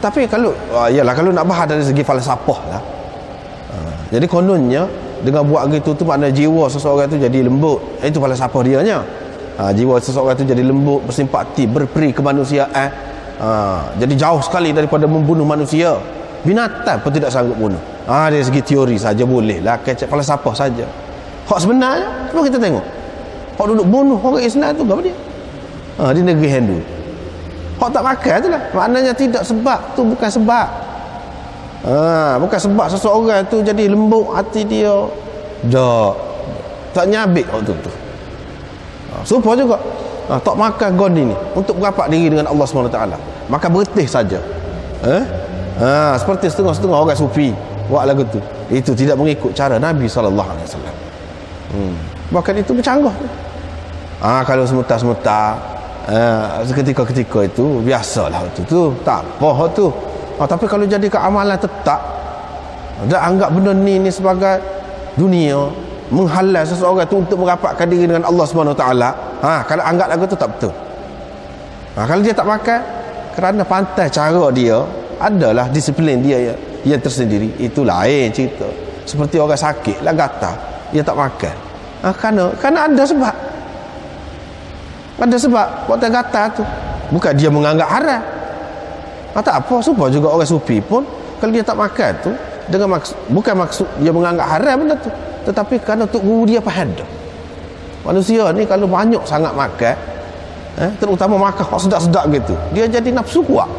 Tapi kalau ialah kalau nak bahas dari segi falsafah lah. Jadi kononnya dengan buat gitu tu makna jiwa seseorang tu jadi lembut. Itu falsafah dia nya. Jiwa seseorang tu jadi lembut, bersimpati, berperi kemanusiaan. Jadi jauh sekali daripada membunuh manusia. Binatang pun tidak sanggup bunuh. Dari segi teori saja boleh lah, kecek falsafah saja. Hak sebenarnya cuba kita tengok. Hak duduk bunuh orang Islam tu apa dia? Di negeri Hindu. Hak tak makan tu lah. Maknanya tidak sebab tu, bukan sebab. Bukan sebab seseorang tu jadi lembut hati dia. Tak nyabik waktu tu. Serupa juga. Tak makan gondi ni untuk berapak diri dengan Allah SWT. Maka bertih saja. Seperti setengah-setengah orang sufi buat lagu tu. Itu tidak mengikut cara Nabi SAW. Bahkan itu bercanggah. Kalau semuta-semuta, seketika-ketika itu biasalah itu tu. Tak apa tu. Tapi kalau jadi ke amalan tetap, dah anggap benda ni sebagai dunia, menghalau seseorang tu untuk merapatkan diri dengan Allah SWT. Kalau anggap lagu tu tak betul. Kalau dia tak makan kerana pantai cara dia, adalah disiplin dia yang tersendiri, itu lain cerita. Seperti orang sakit lah, gatal, dia tak makan. Kerana ada sebab. Ada sebab waktu gatal tu. Bukan dia menganggap haram. Tak apa, supaya juga orang sufi pun kalau dia tak makan tu dengan bukan maksud dia menganggap haram benda tu, tetapi kerana untuk guru dia faham dah. Manusia ni kalau banyak sangat makan, terutama makan hak sedap-sedap gitu, dia jadi nafsu kuat.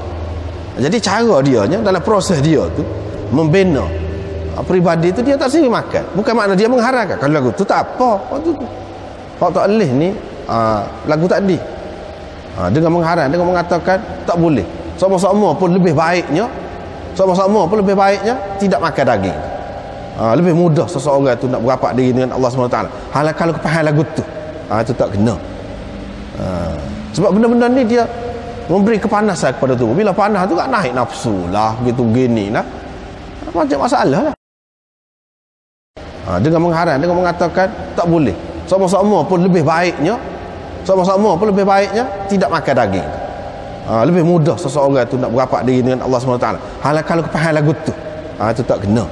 Jadi cara dia dalam proses dia tu membina peribadi tu, dia tak sendiri makan. Bukan makna dia mengharamkan. Kalau lagu tu tak apa waktu tu. Hak tak boleh ni lagu tadi. Dengan mengharam, dengan mengatakan tak boleh. Sama-sama pun lebih baiknya tidak makan daging. Lebih mudah seseorang tu nak berapak diri dengan Allah SWT. Kalau kepahal lagu tu, itu tak kena. Sebab benda-benda ni dia memberi kepanasan kepada tu. Bila panas tu kan naik nafsu lah, begitu gini lah, macam masalah lah. Dengan mengharam, dengan mengatakan tak boleh. Sama-sama pun lebih baiknya tidak makan daging. Lebih mudah seseorang tu nak berapak diri dengan Allah SWT. Kalau kepahal lagu tu, itu tak kena.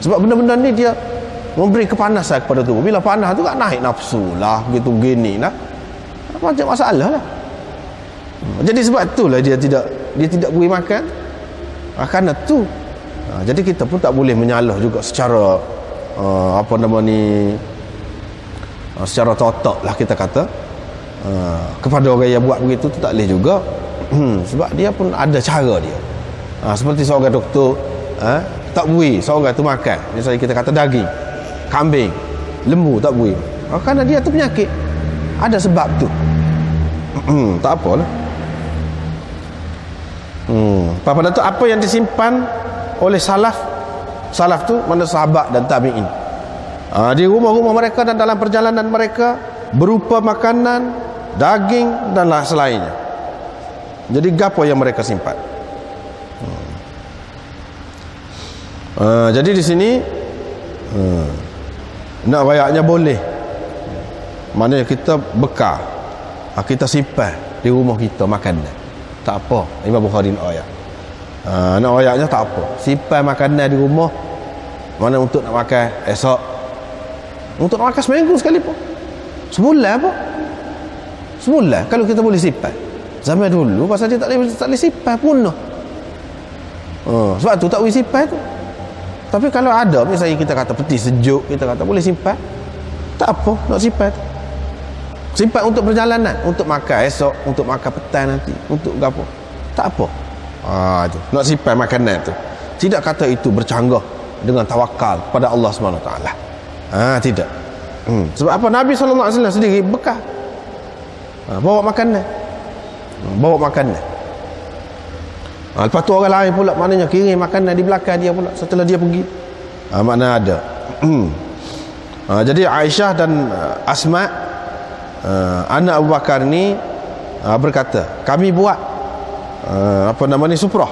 Sebab benda-benda ni dia memberi kepanasan kepada tu. Bila panas tu kan naik nafsu lah, begitu gini lah, macam masalah lah. Jadi sebab itulah dia tidak boleh makan. Kerana tu. Jadi kita pun tak boleh menyalah juga secara secara totok lah kita kata. Kepada orang yang buat begitu tu tak boleh juga. Sebab dia pun ada cara dia. Seperti seorang doktor tak boleh seorang tu makan, misalnya kita kata daging kambing, lembu, tak boleh. Kerana dia tu penyakit, ada sebab tu. Tak apalah. Pada tu apa yang disimpan oleh salaf tu mana sahabat dan tabi'in, di rumah-rumah mereka dan dalam perjalanan mereka, berupa makanan, daging dan selainnya. Jadi gapo yang mereka simpan. Jadi di sini nak bayarnya boleh. Maknanya kita bekal, kita simpan di rumah kita makanan. Tak apa, Imam Bukhari nak ayat. Nak ayatnya tak apa. Simpan makanan di rumah, mana untuk nak makan esok, untuk nak makan seminggu sekali pun, sebulan apa, sebulan kalau kita boleh simpan. Zaman dulu pasal dia tak boleh simpan punah. Sebab tu tak boleh simpan tu. Tapi kalau ada, misalnya kita kata peti sejuk, kita kata boleh simpan, tak apa nak simpan tu. Simpan untuk perjalanan, untuk makan esok, untuk makan petang nanti, untuk apa, tak apa. Itu nak simpan makanan tu. Tidak kata itu bercanggah dengan tawakal pada Allah SWT. Tidak. Sebab apa? Nabi SAW sendiri bekal, bawa makanan, lepas tu orang lain pula maknanya kirim makanan di belakang dia pula setelah dia pergi. Makna ada. Jadi Aisyah dan Asma, anak Abu Bakar ni berkata, kami buat suprah,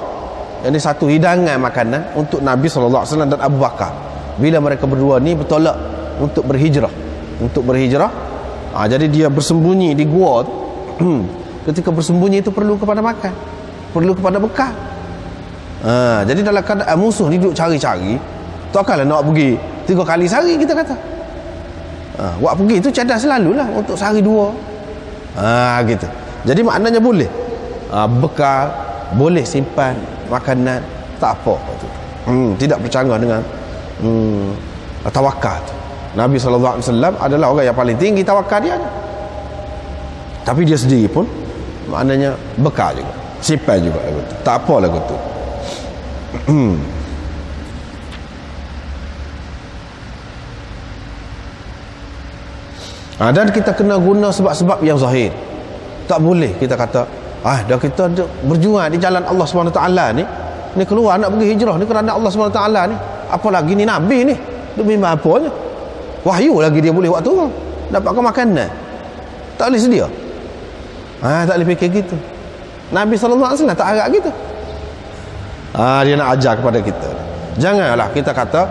ini satu hidangan makanan untuk Nabi SAW dan Abu Bakar bila mereka berdua ni bertolak untuk berhijrah. Jadi dia bersembunyi di gua tu. Ketika bersembunyi itu perlu kepada makan, perlu kepada bekal. Jadi dalam keadaan musuh ni duduk cari-cari, takkanlah nak pergi 3 kali sehari kita kata. Buat pergi itu cadang selalulah untuk sehari 2. Gitu. Jadi maknanya boleh bekal, boleh simpan makanan, tak apa. Tidak bercanggah dengan tawakal tu. Nabi SAW adalah orang yang paling tinggi tawakal dia. Tapi dia sendiri pun maknanya bekal juga, simpan juga lagu tu. Tak apa lagu tu. Dan kita kena guna sebab-sebab yang zahir. Tak boleh kita kata dah kita berjuang di jalan Allah SWT ni keluar nak pergi hijrah ni kerana Allah SWT ni, apalagi ni Nabi ni demi apanya, wahyu lagi dia boleh waktu tu dapatkan makanan, tak boleh sedia. Tak boleh fikir gitu. Nabi SAW tak harap gitu. Dia nak ajar kepada kita, janganlah kita kata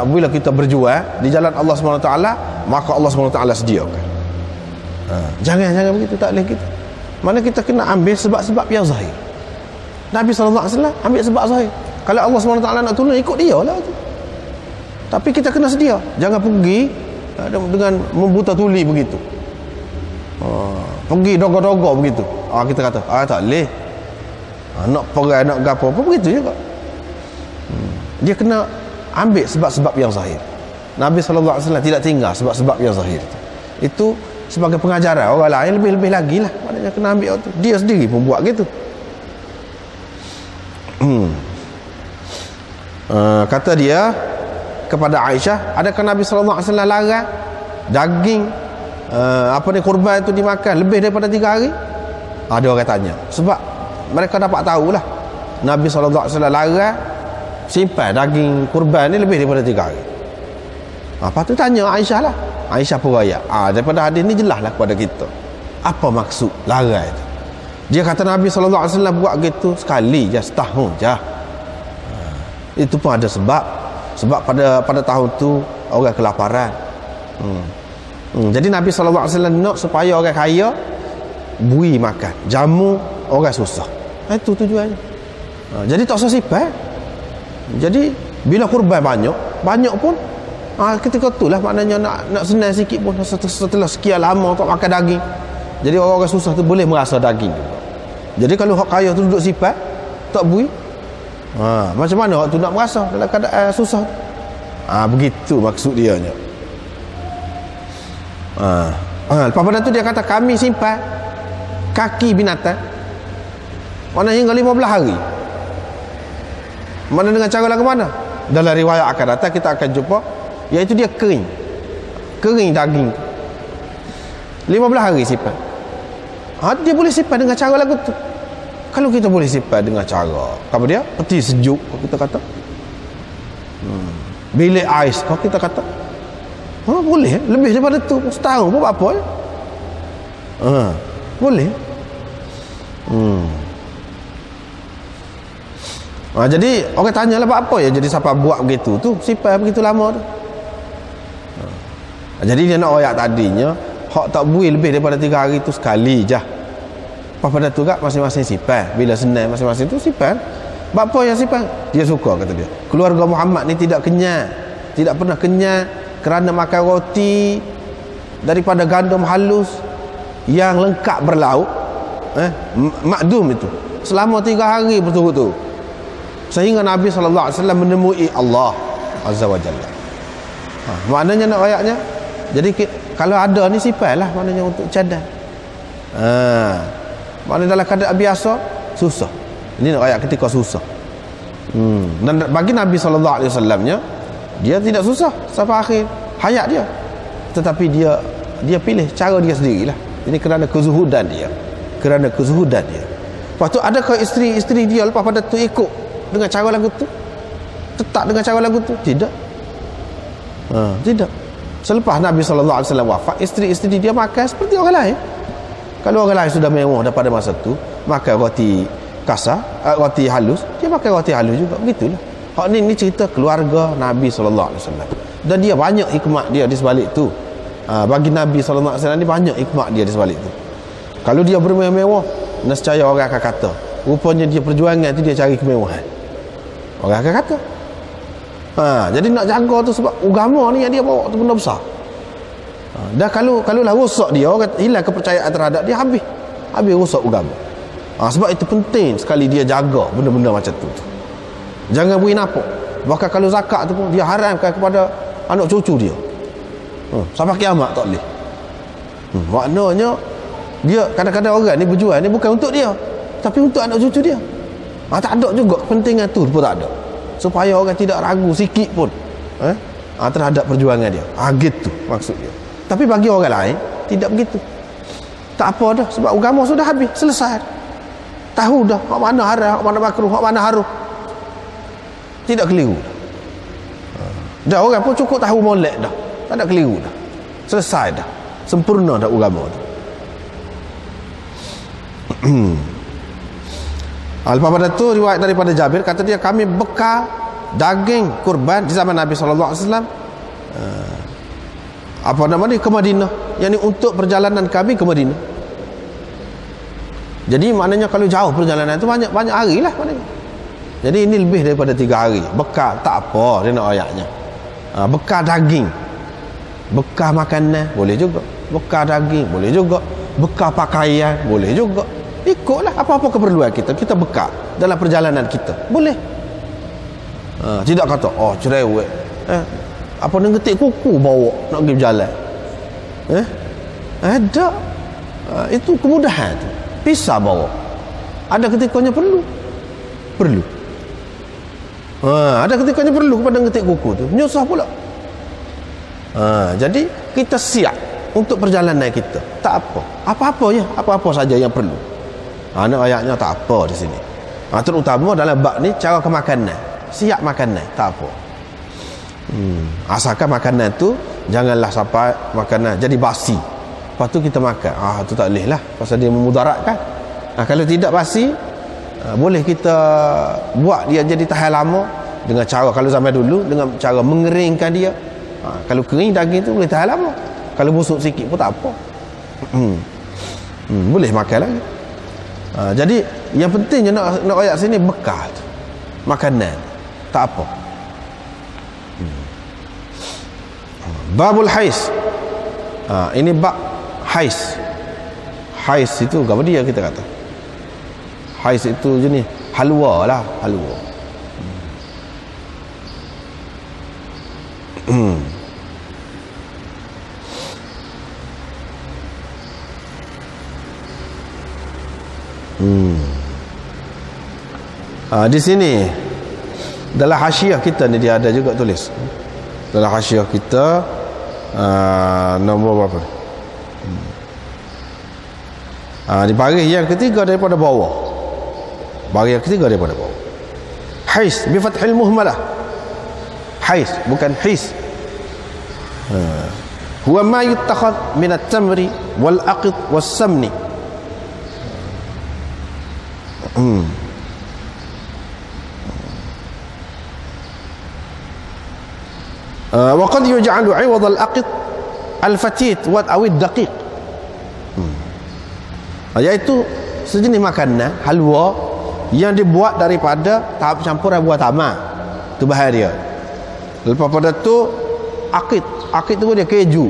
bila kita berjuang di jalan Allah SWT maka Allah SWT sediakan. Jangan begitu, tak boleh gitu. Mana kita kena ambil sebab-sebab yang zahir. Nabi SAW ambil sebab zahir. Kalau Allah SWT nak tolong, ikut dia lah tu. Tapi kita kena sedia. Jangan pergi dengan membuta tuli begitu. Pergi dogo-dogo begitu. Kita kata tak boleh. Nak perang, nak gapo apa begitu juga. Dia kena ambil sebab-sebab yang zahir. Nabi SAW tidak tinggal sebab-sebab yang zahir itu sebagai pengajaran orang lain, lebih-lebih lagi lah maknanya kena ambil tu. Dia sendiri pun buat gitu. Kata dia kepada Aisyah, adakah Nabi SAW larang daging kurban itu dimakan lebih daripada 3 hari? Ada orang tanya, sebab mereka dapat tahulah Nabi SAW larang simpan daging kurban ni lebih daripada 3 hari. Lepas tu tanya Aisyah lah. Aisyah pun raya. Daripada hadis ni jelas lah kepada kita apa maksud larang itu. Dia kata Nabi SAW buat gitu sekali je, setahun je. Itu pun ada sebab. Sebab pada tahun tu orang kelaparan. Jadi Nabi SAW nak supaya orang kaya bui makan, jamu orang susah. Itu tujuannya. Jadi tak usah simpan. Jadi bila kurban banyak pun ketika itulah maknanya nak senang sikit pun setelah sekian lama tak makan daging. Jadi orang-orang susah tu boleh merasa daging juga. Jadi kalau hak kaya tu duduk simpan tak bui, macam mana hak tu nak merasa dalam keadaan susah? Begitu maksud dia nya. Lepas pada tu dia kata kami simpan kaki binatang mana hingga 15 hari. Mana dengan cara lagu mana? Dalam riwayat akan datang kita akan jumpa, iaitu dia kering daging 15 hari simpan. Dia boleh simpan dengan cara lagu tu. Kalau kita boleh simpan dengan cara apa dia, peti sejuk kalau kita kata, bilik ais kalau kita kata, boleh lebih daripada tu, setahun pun apa ya? Boleh. Jadi orang tanya lah apa ya jadi siapa buat begitu tu, simpan begitu lama tu. Jadi dia nak ayat tadinya hak tak bui lebih daripada 3 hari tu sekali je. Pada tu kat masing-masing simpan, bila senang masing-masing tu simpan. Apa yang simpan? Dia suka, kata dia. Keluarga Muhammad ni tidak kenyang, tidak pernah kenyang kerana makan roti daripada gandum halus yang lengkap berlauk, makdum itu selama 3 hari berturut-turut, sehingga Nabi SAW menemui Allah Azza wa Jalla. Maknanya nak ayatnya, jadi kalau ada ni simpan lah, maknanya untuk cadang. Maknanya dalam keadaan biasa susah, ini nak ayat ketika susah. Dan bagi Nabi SAW nya, dia tidak susah sampai akhir hayat dia, tetapi dia pilih cara dia sendirilah. Ini kerana kezuhudan dia, Lepas tu adakah isteri dia lepas pada tu ikut dengan cara lagu tu, tetap dengan cara lagu tu? Tidak. Tidak. Selepas Nabi SAW wafat, isteri-isteri dia makan seperti orang lain. Kalau orang lain sudah mewah daripada masa tu, makan roti kasar, roti halus, dia makan roti halus juga. Begitulah. Hak ni cerita keluarga Nabi SAW. Dan dia banyak hikmat dia di sebalik tu. Bagi Nabi SAW ni banyak hikmat dia di sebalik tu. Kalau dia bermewah-mewah, nescaya orang akan kata, rupanya dia perjuangan tu dia cari kemewahan. Orang akan kata. Jadi nak jaga tu sebab agama ni yang dia bawa tu benda besar. Dah kalau lah rosak dia, orang hilang kepercayaan terhadap dia, habis rosak agama. Sebab itu penting sekali dia jaga benda-benda macam tu. Jangan beri nampak. Bahkan kalau zakat tu pun dia haramkan kepada anak cucu dia. Sampai kiamat tak boleh. Maknanya dia kadang-kadang orang ni berjual ni bukan untuk dia, tapi untuk anak cucu dia. Tak ada juga kepentingan tu pun tak ada, supaya orang tidak ragu sikit pun terhadap perjuangan dia. Gitu maksud dia. Tapi bagi orang lain tidak begitu. Tak apa dah, sebab agama sudah habis, selesai. Tahu dah hak mana haram, hak mana makruh, hak mana haram. Tidak keliru dah. Orang pun cukup tahu molek dah. Tak ada keliru dah. Selesai dah. Sempurna dah agama tu. Lepas pada tu riwayat daripada Jabir, kata dia, kami bekal daging kurban di zaman Nabi SAW apa nama ni, ke Madinah. Yang ni untuk perjalanan kami ke Madinah. Jadi maknanya kalau jauh perjalanan tu banyak hari lah maknanya. Jadi ini lebih daripada 3 hari. Bekal tak apa dia nak ayatnya. Bekal daging, bekal makanan boleh juga, bekal daging boleh juga, bekal pakaian boleh juga. Ikutlah apa-apa keperluan kita bekal dalam perjalanan kita, boleh. Tidak kata cerewet apa nak ngetik kuku bawa nak pergi berjalan. Ada itu kemudahan tu. Pisah bawa. Ada ketikanya perlu. Ada ketikanya perlu kepada ngetik kuku tu, menyusah pula. Jadi kita siap untuk perjalanan kita. Tak apa saja yang perlu. Nak ayatnya tak apa di sini. Terutama dalam bab ni cara kemakanan. Siap makanan, tak apa. Asalkan makanan tu janganlah sampai makanan jadi basi. Lepas tu kita makan. Tu tak boleh lah, pasal dia memudaratkan. Kalau tidak basi, boleh kita buat dia jadi tahan lama dengan cara, kalau zaman dulu dengan cara mengeringkan dia. Kalau kering daging tu boleh tahan lama. Kalau busuk sikit pun tak apa. Boleh makan lagi. Jadi yang pentingnya nak ayat sini bekal tu, makanan tak apa. Babul hais. Ini bab hais. Hais itu apa dia kita kata? Hais itu jenis halwa lah, halwa. Di sini dalam hasyiah kita ni dia ada juga tulis. Dalam hasyiah kita nombor berapa? Di baris yang ketiga daripada bawah. Baris yang ketiga daripada bawah. Hais bi fathil muhmalah. Hais bukan his. Huwa ma yuttakhadh min at-tamri wal aqid was samni. Wa qad yuj'alu 'iwad al-aqid al-fatit wa awid daqiq. Iaitu sejenis makanan halwa yang dibuat daripada tahap campuran buah tamar. Tu bahan dia. Lepas pada tu aqid. Aqid tu dia keju.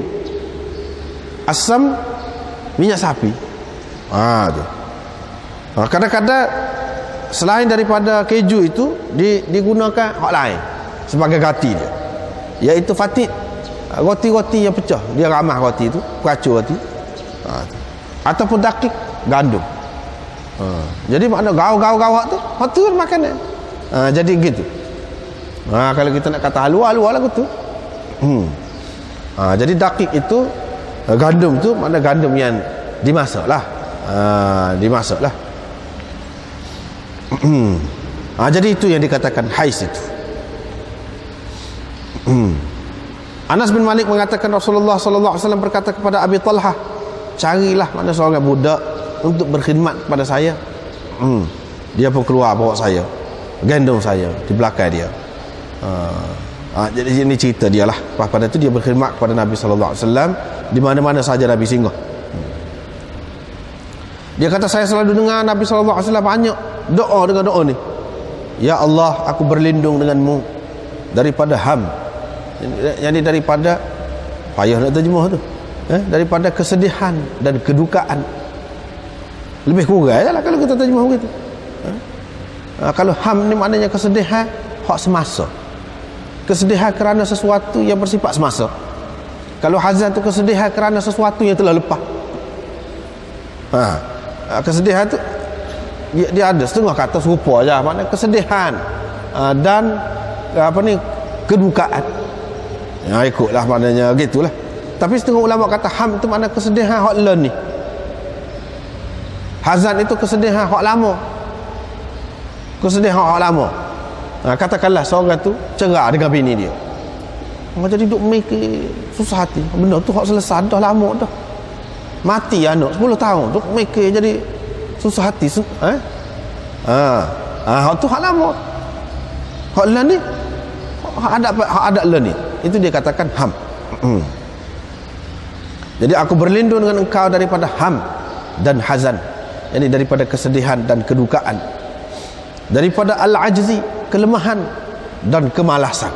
Asam minyak sapi. Tu. Kadang-kadang selain daripada keju itu digunakan hak lain sebagai ganti dia, iaitu fatit, roti-roti yang pecah, dia ramah roti itu, kacau roti, ataupun dakik, gandum. Jadi makna gau-gau tu hak tu makanan. Jadi gitu. Kalau kita nak kata halwa lah gitu. Jadi dakik itu gandum tu makna gandum yang dimasak lah. Dimasak lah. Jadi itu yang dikatakan hais itu. Anas bin Malik mengatakan Rasulullah sallallahu alaihi wasallam berkata kepada Abi Talhah, carilah mana seorang budak untuk berkhidmat kepada saya. Dia pun keluar bawa saya, gendong saya di belakang dia. Jadi ini cerita dia lah. Pada itu dia berkhidmat kepada Nabi sallallahu alaihi wasallam di mana-mana saja Nabi singgah. Dia kata, saya selalu dengar Nabi sallallahu alaihi wasallam banyak doa dengan doa ni. Ya Allah, aku berlindung denganmu daripada ham. Jadi daripada, payah nak terjemah tu, daripada kesedihan dan kedukaan. Lebih kurang lah kalau kita terjemah begitu. Kalau ham ni maknanya kesedihan hak semasa, kesedihan kerana sesuatu yang bersifat semasa. Kalau hazan tu kesedihan kerana sesuatu yang telah lepas. Kesedihan tu dia ada setengah kata serupa aja, maknanya kesedihan dan kedukaan. Ikutlah maknanya gitulah. Tapi setengah ulama kata ham itu makna kesedihan hak learn ni. Hazan itu kesedihan hak lama. Kesedihan hak lama. Katakanlah seorang tu cerai dengan bini dia. Jadi duk mikir susah hati. Benda tu hak selesai dah lama dah. Mati anak 10 tahun duk mikir jadi susah hati. Hak tu hak lama. Hak learn ni hak ada learn ni. Itu dia katakan ham. Jadi aku berlindung dengan engkau daripada ham dan hazan, yakni daripada kesedihan dan kedukaan, daripada al-ajzi, kelemahan dan kemalasan.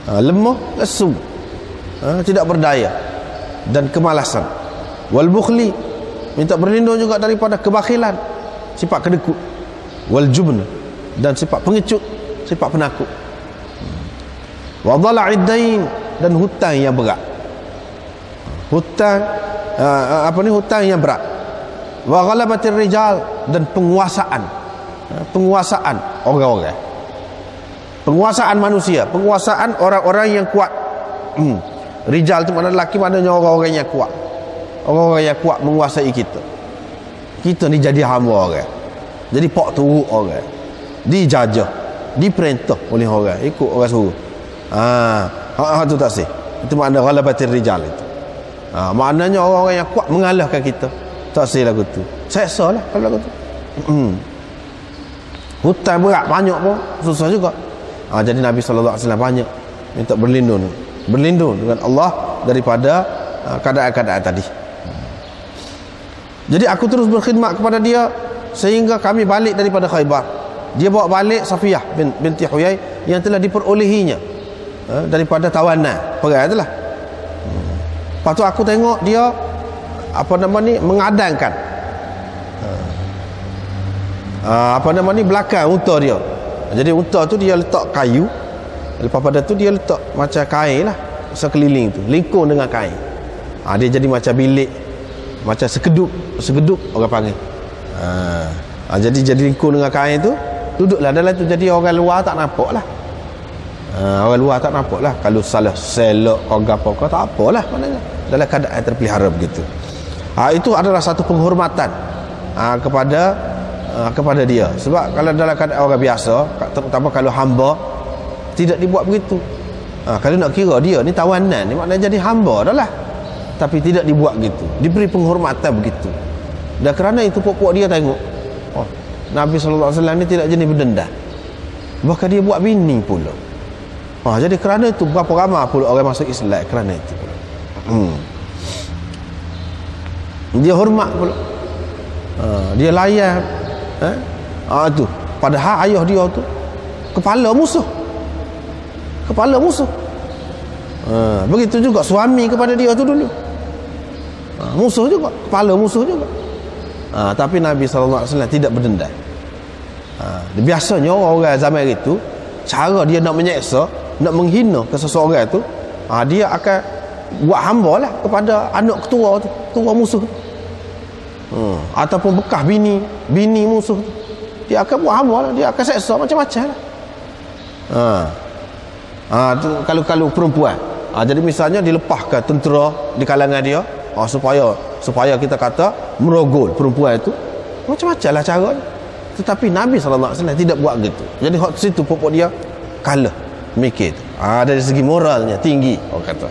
Lemah, lesu, tidak berdaya dan kemalasan. Wal bukhli, minta berlindung juga daripada kebakhilan, sifat kedekut. Wal jubn, dan sifat pengecut, sifat penakut. Wa dhala'id dain, dan hutang yang berat. Hutang hutang yang berat. Wa ghalabatir rijal, dan penguasaan orang-orang, penguasaan manusia, penguasaan orang-orang yang kuat. Rijal itu makna lelaki, maknanya orang-orang yang kuat. Orang-orang yang kuat menguasai kita. Kita ni jadi hamba orang, jadi pak turut orang, dijajah, diperintah oleh orang, ikut orang suruh. Tu tak sih. Itu makna ghalabatir rijal itu. Maknanya orang-orang yang kuat mengalahkan kita. Tak sih lagu tu. Seksa lah kalau lagu tu. Hutang berat banyak pun susah juga. Jadi Nabi SAW banyak minta berlindung dengan Allah daripada keadaan-keadaan tadi. Jadi aku terus berkhidmat kepada dia sehingga kami balik daripada Khaybar. Dia bawa balik Safiyah binti Huyai yang telah diperolehinya daripada tawanan perang itulah. Lepas tu aku tengok dia mengadangkan belakang unta dia. Jadi unta tu dia letak kayu, lepas pada tu dia letak macam kain lah sekeliling tu, lingkung dengan kain. Dia jadi macam bilik, macam sekedup orang panggil. Jadi lingkung dengan kain tu, duduklah dalam tu. Jadi orang luar tak nampak lah. Orang luar tak nampak lah. Kalau salah selok kau gapo kau tak apalah, maknanya dalam keadaan terpelihara begitu. Itu adalah satu penghormatan kepada dia. Sebab kalau dalam keadaan orang biasa, terutama kalau hamba, tidak dibuat begitu. Kalau nak kira dia ni tawanan ni, maknanya jadi hamba dah lah, tapi tidak dibuat begitu, diberi penghormatan begitu. Dan kerana itu pokok dia tengok, Nabi SAW ni tidak jenis berdendam, bahkan dia buat bini pula. Jadi kerana itu berapa ramai pula orang masuk Islam kerana itu pula. Dia hormat pula, dia layan. Tu padahal ayah dia tu kepala musuh. Begitu juga suami kepada dia tu dulu, musuh juga, kepala musuh juga. Tapi Nabi SAW tidak berdendam. Biasanya orang zaman itu, cara dia nak menyeksa, nak menghina ke seseorang tu, dia akan buat hamba lah kepada anak ketua tu, ketua musuh tu. Ataupun bekas bini musuh tu, dia akan buat hamba lah, dia akan seksa macam-macam lah. Kalau perempuan, jadi misalnya dilepaskan tentera di kalangan dia, supaya kita kata merogol perempuan itu, macam-macam lah caranya. Tetapi Nabi SAW tidak buat gitu. Jadi hak situ pokok dia kalah mikir tu. Dari segi moralnya tinggi orang kata.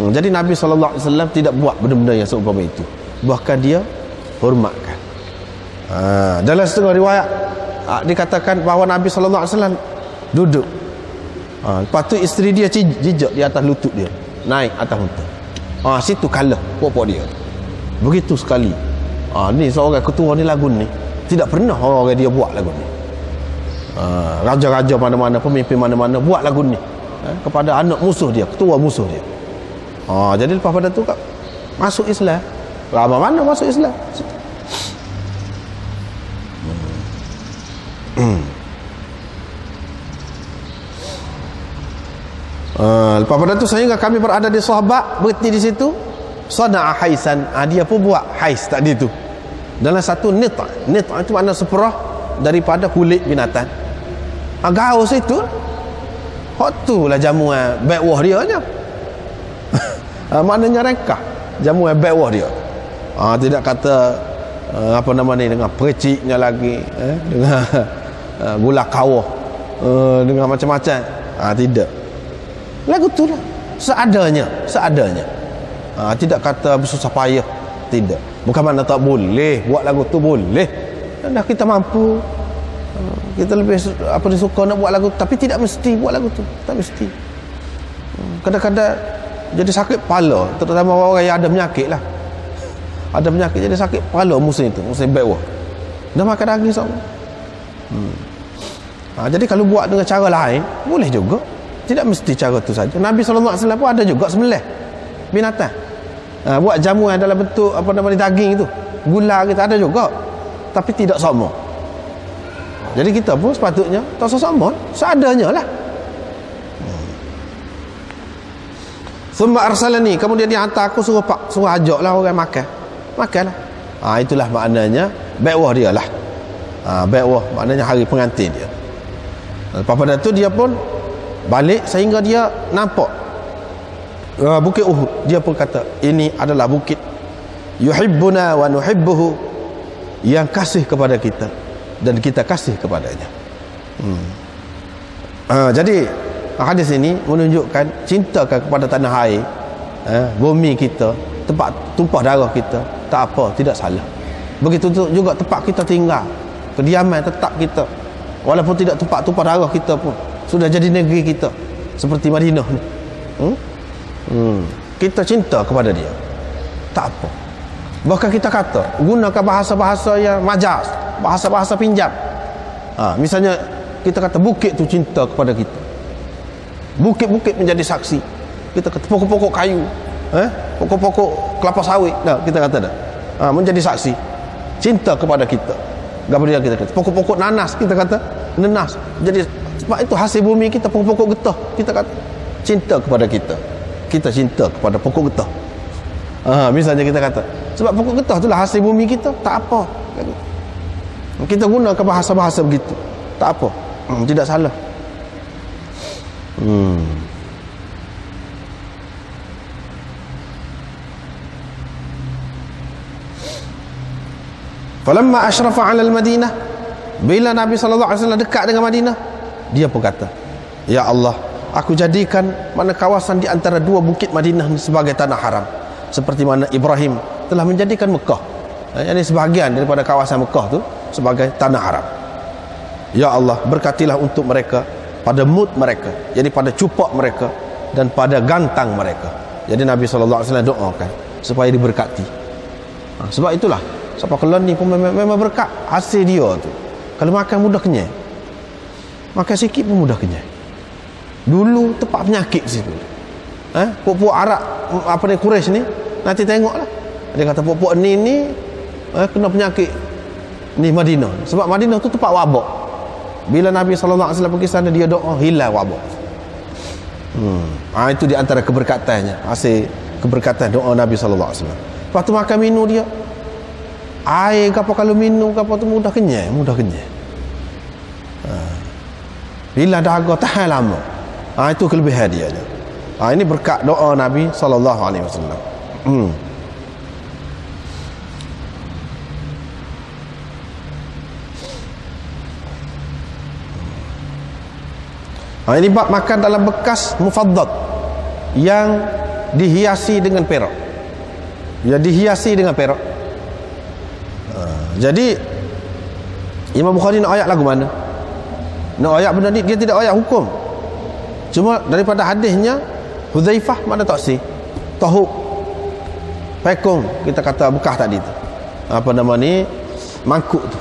Jadi Nabi SAW tidak buat benda-benda yang seumpama itu, bahkan dia hormatkan. Dalam setengah riwayat dikatakan bahawa Nabi SAW duduk, lepas tu isteri dia jijak di atas lutut dia, naik atas unta. Situ kalah pokok dia. Begitu sekali. Ni seorang ketua ni lagu ni tidak pernah orang dia buat lagu ni. Raja-raja mana-mana, pemimpin mana-mana buat lagu ni kepada anak musuh dia, ketua musuh dia. Jadi lepas pada tu masuk Islam. Ramai mana masuk Islam. Lepas pada tu sehingga kami berada di sahabat, berhenti di situ. Sana'a haisan, dia pun buat hais tadi tu dalam satu nita'. Nita' itu makna seperah daripada kulit binatang. Gaus itu hot tu lah jamuan baiwah dia nya. Maknanya rekah jamuan baiwah dia. Tidak kata apa nama ni dengan perciknya lagi, dengan gula kawah, dengan macam-macam. Tidak. Lagu tu lah seadanya. Tidak kata bersusah payah. Tidak. Bukan mana tak boleh buat lagu tu, boleh. Dah kita mampu, kita lebih suka nak buat lagu, tapi tidak mesti buat lagu tu. Tak mesti. Kadang-kadang jadi sakit kepala, terutama orang yang ada penyakit lah. Ada penyakit jadi sakit kepala musim itu, musim baiwah. Dah makan daging sama. Jadi kalau buat dengan cara lain boleh juga. Tidak mesti cara tu saja. Nabi SAW pun ada juga sembelih binatang. Buat jamuan dalam bentuk apa nama ni, daging itu, gula kita ada juga, tapi tidak sama. Jadi kita pun sepatutnya tak sama, seadanya lah. Thumma arsalani, kemudian dia hantar aku, suruh ajaklah orang makanlah. Itulah maknanya baiwah dia lah. Baiwah maknanya hari pengantin dia. Lepas pada tu dia pun balik sehingga dia nampak bukit Uhud. Dia pun kata, ini adalah bukit yuhibbuna wa nuhibbuhu, yang kasih kepada kita dan kita kasih kepadanya. Jadi hadis ini menunjukkan cinta kepada tanah air, bumi kita, tempat tumpah darah kita, tak apa, tidak salah. Begitu juga tempat kita tinggal, kediaman tetap kita, walaupun tidak tempat tumpah darah kita pun sudah jadi negeri kita, seperti Madinah ni. Kita cinta kepada dia, tak apa. Bahkan kita kata gunakan bahasa-bahasa yang majaz, bahasa-bahasa pinjam. Misalnya kita kata bukit tu cinta kepada kita, bukit-bukit menjadi saksi. Kita kata pokok-pokok kayu, pokok-pokok kelapa sawit, kita kata dah menjadi saksi cinta kepada kita. Kemudian kita kata pokok-pokok nanas, kita kata nenas, jadi sebab itu hasil bumi kita, pokok-pokok getah, kita kata cinta kepada kita. Kita cinta kepada pokok getah. Misalnya kita kata sebab pokok getah itulah hasil bumi kita, tak apa. Kita gunakan bahasa-bahasa begitu, tak apa, tidak salah. Falamma asyrafa 'ala al-Madinah, bila Nabi sallallahu alaihi wasallam dekat dengan Madinah, dia pun kata, ya Allah, aku jadikan mana kawasan di antara dua bukit Madinah ni sebagai tanah haram, seperti mana Ibrahim telah menjadikan Mekah, ini sebahagian daripada kawasan Mekah tu sebagai tanah haram. Ya Allah, berkatilah untuk mereka pada mut mereka, jadi pada cupak mereka dan pada gantang mereka. Jadi Nabi SAW doakan supaya diberkati. Sebab itulah siapa kelon ni pun memang berkat hasil dia tu. Kalau makan mudah kenyang, makan sikit pun mudah kenyang. Dulu tempat penyakit situ. Puak-puak Arab apa ni, Quraisy ni, nanti tengoklah. Dia kata puak-puak ni kena penyakit ni Madinah. Sebab Madinah tu tempat wabak. Bila Nabi SAW pergi sana, dia doa hilang wabak. Itu di antara keberkatannya, hasil keberkatan doa Nabi SAW. Lepas tu makan minum dia, air apa kalau minum apa tu mudah kenyang. Bila dahaga tahan lama, itu kelebihan dia. Ini berkat doa Nabi SAW. Ini bab makan dalam bekas mufaddad yang dihiasi dengan perak. Jadi Imam Bukhari nak ayat lagu mana? Nak ayat benda ni, dia tidak ayat hukum. Cuma daripada hadisnya Hudzaifah mana tak sih? Tahu pekong, kita kata bekas tadi tu. Apa nama ni? Mangkuk tu.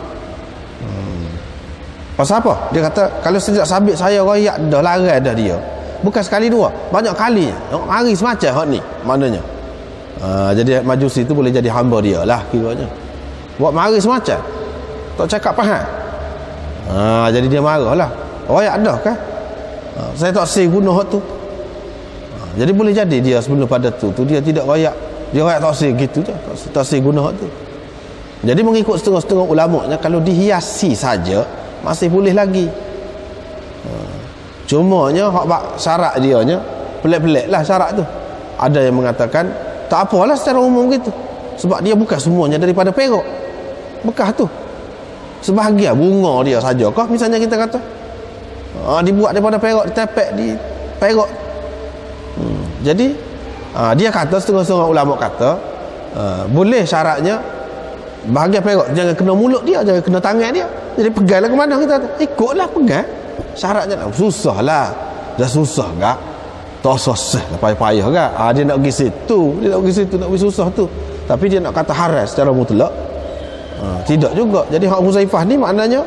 Pasal apa? Dia kata kalau sejak sabit saya royak dah, larai dah dia. Bukan sekali dua, banyak kali. Hari semacam hak ni maknanya. Jadi Majusi tu boleh jadi hamba dia lah kiranya. Buat mari semacam tak cakap faham. Jadi dia marah lah. Royak dah kan? Saya tak say guna hak tu. Jadi boleh jadi dia sebelum pada tu dia tidak royak, dia royak taksir gitu je, taksir guna hak tu. Jadi mengikut setengah-setengah ulamanya, kalau dihiasi saja masih boleh lagi. Cumanya hak syarat dia nya pelik-pelik lah syarat tu. Ada yang mengatakan tak apalah secara umum gitu, sebab dia bukan semuanya daripada perak bekas tu. Sebahagian bunga dia saja kah misalnya kita kata dibuat daripada perak, ditepek di perak. Jadi dia kata, setengah-setengah ulama kata boleh syaratnya bahagian perak jangan kena mulut dia, jangan kena tangan dia. Jadi peganglah ke mana kita ikutlah pegang syaratnya. Susah lah, dah susah gak tak susah lah, payah-payah gak. Dia nak pergi situ, nak pergi susah tu, tapi dia nak kata haram secara mutlak. Tidak juga. Jadi hak Huzaifah ni maknanya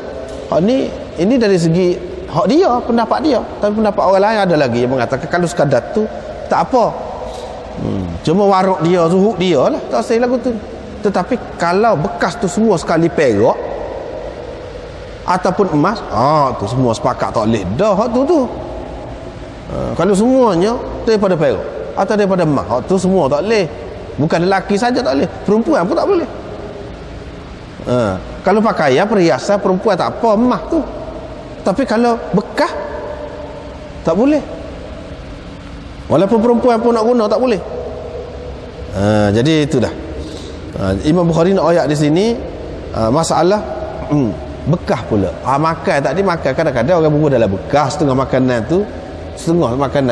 hak ni, ini dari segi hak dia, pendapat dia. Tapi pendapat orang lain ada lagi yang mengatakan kalau sekadar tu tak apa, cuma waruk dia, suhuk dia lah, tak say lagu tu. Tetapi kalau bekas tu semua sekali perak ataupun emas, tu semua sepakat tak boleh dah hak tu. Kalau semuanya daripada perak atau daripada emas, hak tu semua tak boleh. Bukan lelaki saja tak boleh, perempuan pun tak boleh. Kalau pakaian perhiasan perempuan tak apa, emas tu. Tapi kalau bekas tak boleh, walaupun perempuan pun nak guna tak boleh. Jadi itu dah. Imam Bukhari nak ayat di sini masalah bekas pula. Makan tadi, makan kadang-kadang orang bubur dalam bekas, setengah makanan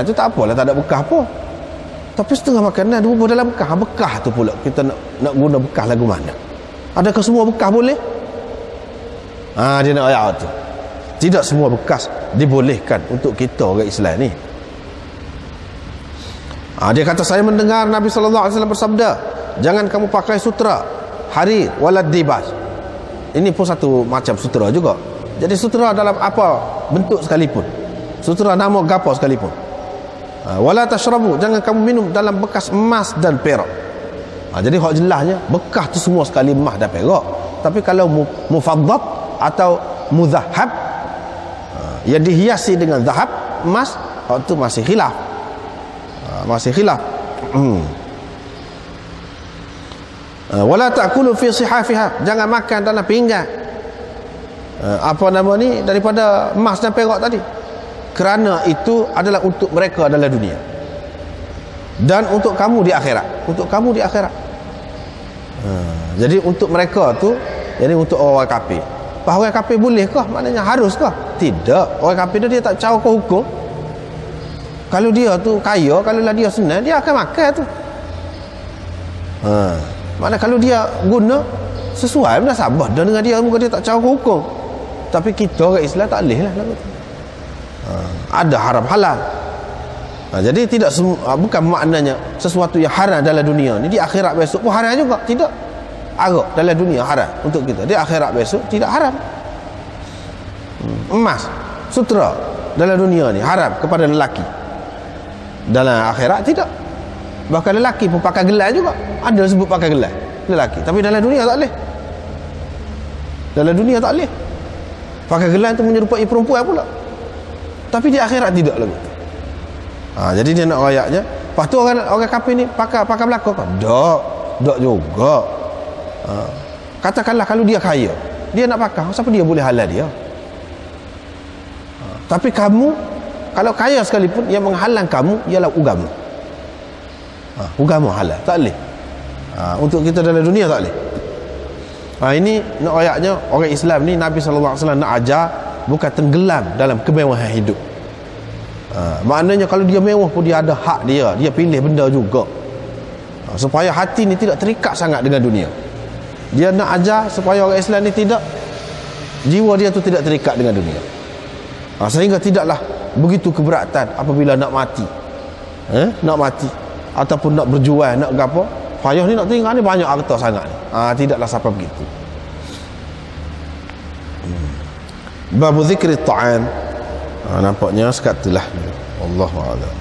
tu tak apalah, tak ada bekas apa. Tapi setengah makanan dia bubur dalam bekas. Bekas tu pula kita nak guna bekas lagu mana? Adakah semua bekas boleh? Dia nak ayat tu. Tidak semua bekas dibolehkan untuk kita orang Islam ni. Dia kata, saya mendengar Nabi SAW bersabda, jangan kamu pakai sutra, harir, walad dibas. Ini pun satu macam sutra juga. Jadi sutra dalam apa bentuk sekalipun, sutra nama gapo sekalipun. Wala tashrabu, jangan kamu minum dalam bekas emas dan perak. Jadi hak jelasnya bekas tu semua sekali emas dan perak. Tapi kalau mufaddad atau muzahab, yang dihiasi dengan zahab, emas, hak tu masih khilaf. Wala ta'kulu fi sihafiha, jangan makan dalam pinggan daripada emas dan perak tadi, kerana itu adalah untuk mereka dalam dunia dan untuk kamu di akhirat. Jadi untuk mereka tu, jadi untuk orang kafir. Orang kafir bolehkah? Maknanya haruskah? Tidak. Orang kafir dia tak caw ke hukum. Kalau dia tu kaya, kalau lah dia senang, dia akan makan tu. Maknanya kalau dia guna sesuai, dah sabar dah dengan dia, muka dia tak caw ke hukum. Tapi kita orang Islam tak boleh lah. Ada haram halal. Jadi tidak bukan maknanya sesuatu yang haram dalam dunia ni di akhirat besok pun haram juga. Tidak. Arak dalam dunia haram untuk kita, di akhirat besok tidak haram. Emas, sutra dalam dunia ni haram kepada lelaki, dalam akhirat tidak. Bahkan lelaki pun pakai gelang juga. Ada sebut pakai gelang lelaki, tapi dalam dunia tak boleh. Dalam dunia tak boleh. Pakai gelang tu menyerupai perempuan pula. Tapi di akhirat tidak lagi. Jadi dia nak ayatnya. Lepas tu orang kafir ni pakai belakang kan? Tak juga. Katakanlah kalau dia kaya, dia nak pakai, siapa dia boleh halal dia? Tapi kamu kalau kaya sekalipun, yang menghalang kamu ialah agama. Agama halal, tak boleh. Untuk kita dalam dunia tak boleh. Ini nak ayatnya, orang Islam ni Nabi SAW nak ajar bukan tenggelam dalam kemewahan hidup. Maknanya kalau dia mewah pun dia ada hak dia pilih benda juga, supaya hati ni tidak terikat sangat dengan dunia. Dia nak ajar supaya orang Islam ni tidak, jiwa dia tu tidak terikat dengan dunia, sehingga tidaklah begitu keberatan apabila nak mati, ataupun nak berjual, nak gapo, payah ni nak tinggal ni banyak harta sangat ni. Tidaklah sampai begitu. Bab zikri ta'am. Nampaknya sekat itulah. Wallahu a'lam.